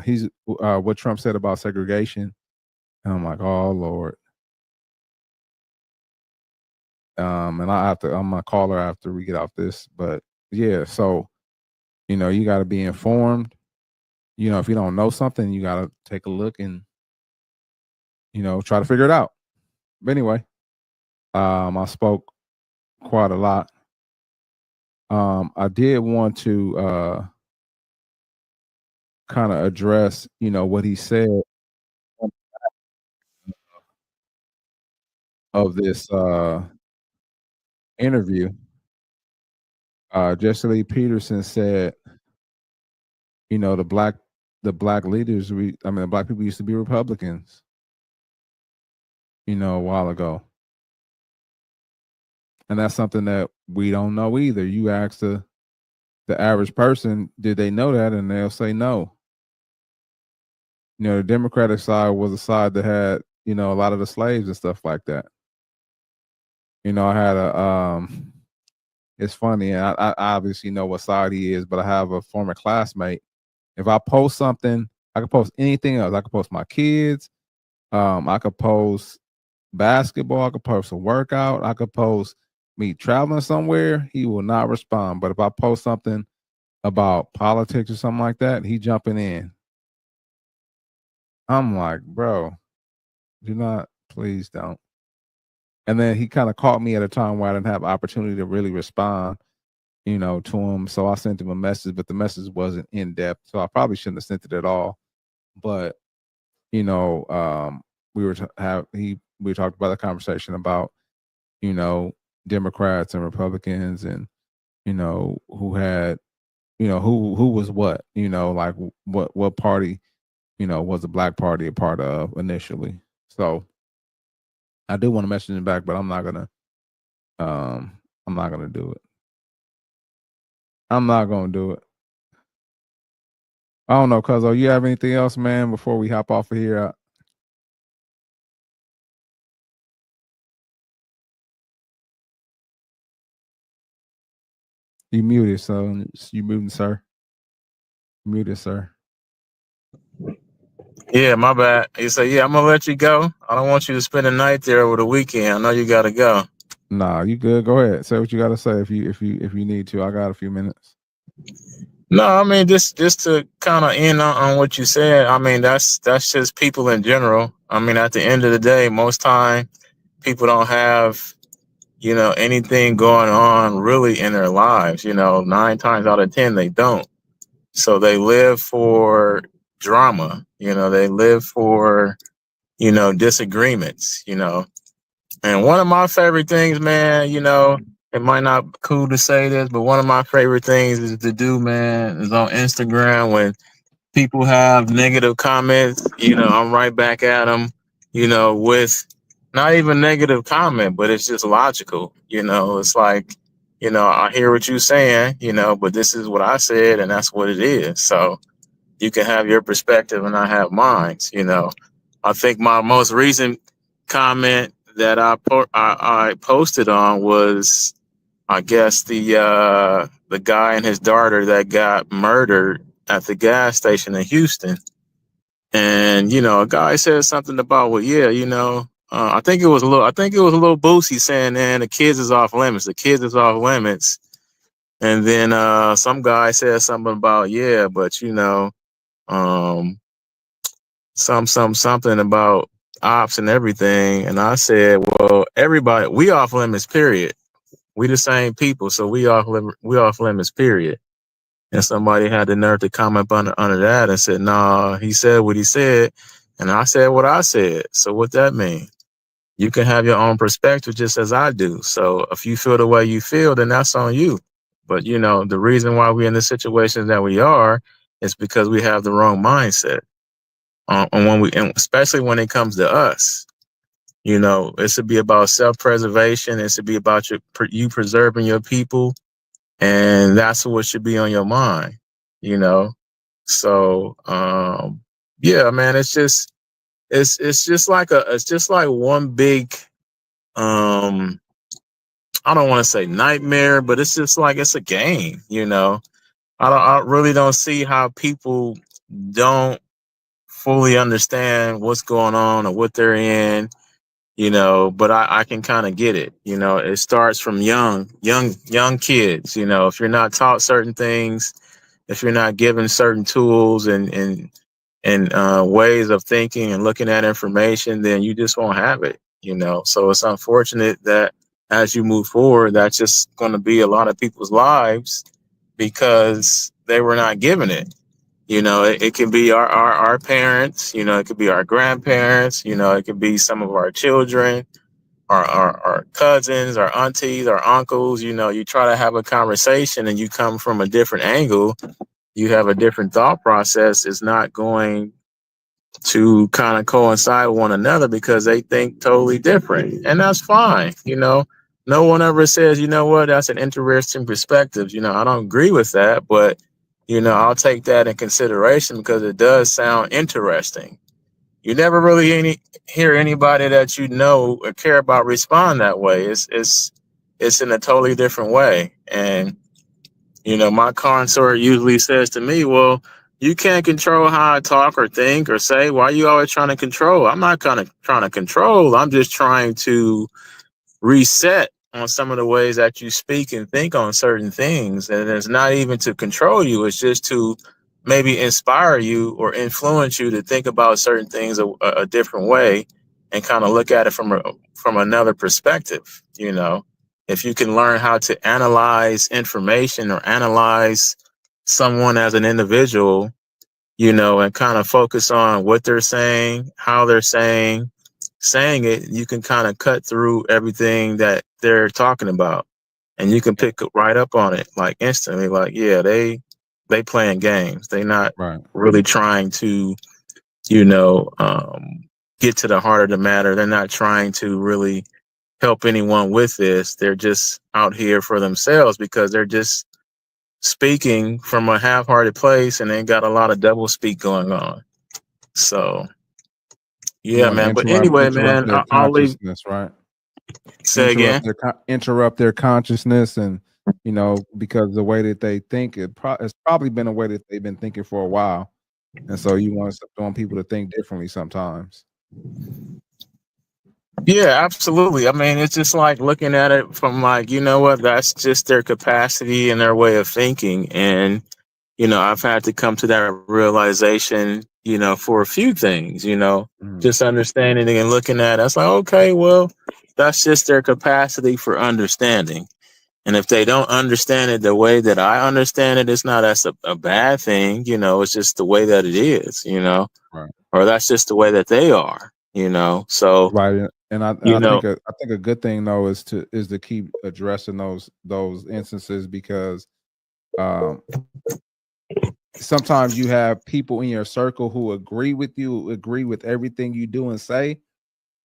he's what Trump said about segregation. And I'm like, oh Lord. And I'm gonna call her after we get off this. But yeah, so you know, you gotta be informed. You know, if you don't know something, you gotta take a look and, you know, try to figure it out. But anyway, I spoke quite a lot. I did want to kind of address, you know, what he said of this interview. Jesse Lee Peterson said, you know, the black leaders, the black people used to be Republicans, you know, a while ago. And that's something that we don't know either. You ask the average person, did they know that? And they'll say no. You know, the Democratic side was a side that had, you know, a lot of the slaves and stuff like that. You know, I had it's funny, and I obviously know what side he is, but I have a former classmate. If I post something, I could post anything else. I could post my kids. I could post basketball. I could post a workout. I could post me traveling somewhere. He will not respond. But if I post something about politics or something like that, he jumping in. I'm like, bro, do not, please don't. And then he kind of caught me at a time where I didn't have opportunity to really respond, you know, to him. So I sent him a message, but the message wasn't in depth. So I probably shouldn't have sent it at all. But, you know, we talked about the conversation about, you know, Democrats and Republicans, and, you know, who had, you know, who was what, you know, like what party, you know, was the Black Party a part of initially. So I do want to message him back, but I'm not gonna do it. I'm not gonna do it. I don't know, Cuzzo, you have anything else, man, before we hop off of here? You muted, so you muted, sir. Muted, sir. Yeah, my bad. He said, yeah, I'm gonna let you go. I don't want you to spend the night there over the weekend. I know you gotta go. Nah, you good. Go ahead. Say what you gotta say if you need to. I got a few minutes. No, I mean, just to kind of end on what you said. I mean, that's just people in general. I mean, at the end of the day, most time people don't have, you know, anything going on really in their lives. You know, 9 times out of 10 they don't. So they live for drama. You know, they live for, you know, disagreements. You know, and one of my favorite things, man, you know, it might not be cool to say this, but one of my favorite things is to do, man, is on Instagram when people have negative comments, you know, I'm right back at them, you know, with not even negative comment, but it's just logical. You know, it's like, you know, I hear what you're saying, you know, but this is what I said and that's what it is. So you can have your perspective and I have mine, you know. I think my most recent comment that I posted on was, I guess, the guy and his daughter that got murdered at the gas station in Houston, and a guy said something about, well, yeah, I think it was a little Boosie saying, man, the kids is off limits. The kids is off limits. And then some guy said something about, yeah, but something about ops and everything. And I said, well, everybody, we off limits, period. We the same people, so we off limits, period. And somebody had the nerve to comment under that and said, nah, he said what he said, and I said what I said. So what that mean? You can have your own perspective just as I do. So if you feel the way you feel, then that's on you. But the reason why we're in the situations that we are is because we have the wrong mindset. And especially when it comes to us, it should be about self-preservation. It should be about you preserving your people, and that's what should be on your mind. So yeah, man, it's just like one big I don't want to say nightmare, but it's just like it's a game. I really don't see how people don't fully understand what's going on or what they're in, but I can kind of get it. It starts from young kids. If you're not taught certain things, if you're not given certain tools and ways of thinking and looking at information, then you just won't have it. So it's unfortunate that as you move forward, that's just going to be a lot of people's lives because they were not given it. It can be our parents, it could be our grandparents, it could be some of our children, our cousins, our aunties, our uncles. You try to have a conversation and you come from a different angle, you have a different thought process. It's not going to kind of coincide with one another because they think totally different. And that's fine. No one ever says, that's an interesting perspective. I don't agree with that, but I'll take that in consideration because it does sound interesting. You never really hear anybody that or care about respond that way. It's in a totally different way. And my consort usually says to me, well, you can't control how I talk or think or say. Why are you always trying to control? I'm not trying to control. I'm just trying to reset on some of the ways that you speak and think on certain things. And it's not even to control you. It's just to maybe inspire you or influence you to think about certain things a different way and kind of look at it from another perspective. If you can learn how to analyze information or analyze someone as an individual, and kind of focus on what they're saying, how they're saying it, you can kind of cut through everything that they're talking about, and you can pick right up on it like instantly. Like, yeah, they playing games. They not really trying to, get to the heart of the matter. They're not trying to really help anyone with this. They're just out here for themselves because they're just speaking from a half-hearted place and they got a lot of double speak going on. So yeah, man. But anyway, man, I'll leave. Right. Say again. Interrupt their consciousness, and because the way that they think, it's probably been a way that they've been thinking for a while, and so you want people to think differently sometimes. Yeah, absolutely. I mean, it's just like looking at it from like, that's just their capacity and their way of thinking. And, I've had to come to that realization, for a few things, just understanding and looking at it. It's like, okay, well, that's just their capacity for understanding. And if they don't understand it the way that I understand it, it's not a bad thing, it's just the way that it is, right. Or that's just the way that they are, so. Right. And I think a good thing though is to keep addressing those instances because sometimes you have people in your circle who agree with you, agree with everything you do and say,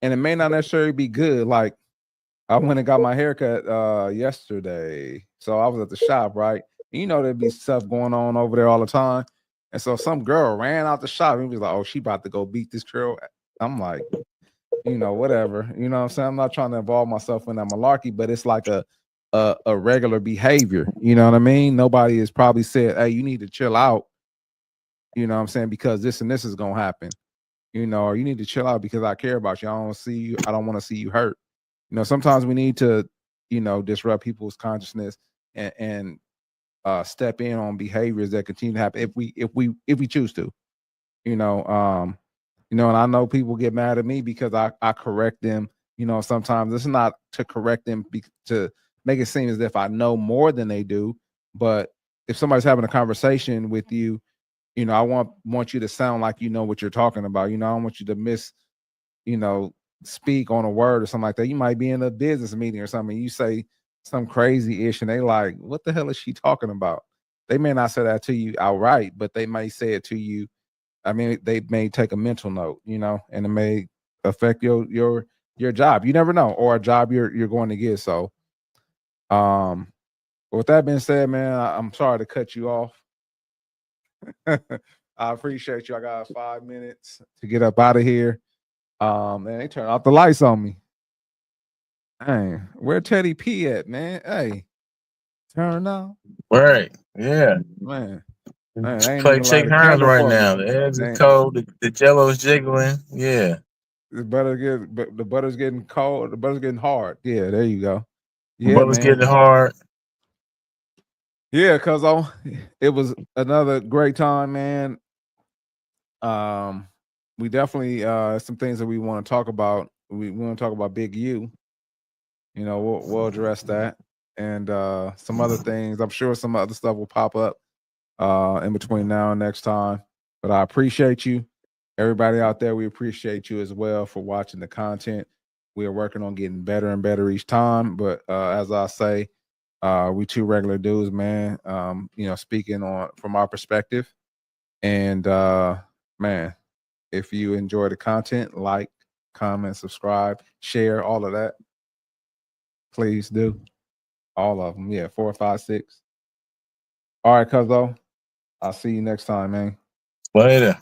and it may not necessarily be good. Like I went and got my haircut yesterday, so I was at the shop, right? And there'd be stuff going on over there all the time, and so some girl ran out the shop and was like, "Oh, she about to go beat this girl." I'm like, whatever. You know what I'm saying? I'm not trying to involve myself in that malarkey, but it's like a regular behavior. You know what I mean? Nobody has probably said, "Hey, you need to chill out." you know what I'm saying, because this and this is gonna happen, you know, or you need to chill out because I care about you. I don't see you, I don't want to see you hurt. You know, sometimes we need to, you know, disrupt people's consciousness and step in on behaviors that continue to happen if we choose to, you know. You know, and I know people get mad at me because I correct them. You know, sometimes it's not to correct them to make it seem as if I know more than they do. But if somebody's having a conversation with you, you know, I want you to sound like you know what you're talking about. You know, I don't want you to you know, speak on a word or something like that. You might be in a business meeting or something. You say some crazy ish, and they like, what the hell is she talking about? They may not say that to you outright, but they may say it to you. I mean, they may take a mental note, you know, and it may affect your job. You never know, or a job you're going to get. So, with that being said, man, I'm sorry to cut you off. I appreciate you. I got 5 minutes to get up out of here. Man, they turned off the lights on me. Dang, where Teddy P at, man? Hey, turn on. Right. Yeah. Man, they ain't Play even Shake light a Hands candle right for me. now. The eggs are cold. The jello's jiggling. Yeah. The butter's getting cold. The butter's getting hard. Yeah, there you go. The Yeah, butter's man. getting hard. Yeah, cuz it was another great time, man. We definitely some things that we want to talk about. We want to talk about Big U. You know, we'll address that. And some other things. I'm sure some other stuff will pop up in between now and next time. But I appreciate you. Everybody out there, we appreciate you as well for watching the content. We are working on getting better and better each time. But as I say, we two regular dudes, man. You know, speaking on from our perspective. And man, if you enjoy the content, like, comment, subscribe, share, all of that. Please do. All of them. Yeah, 4, 5, 6. All right, cuzzo. I'll see you next time, man. Later.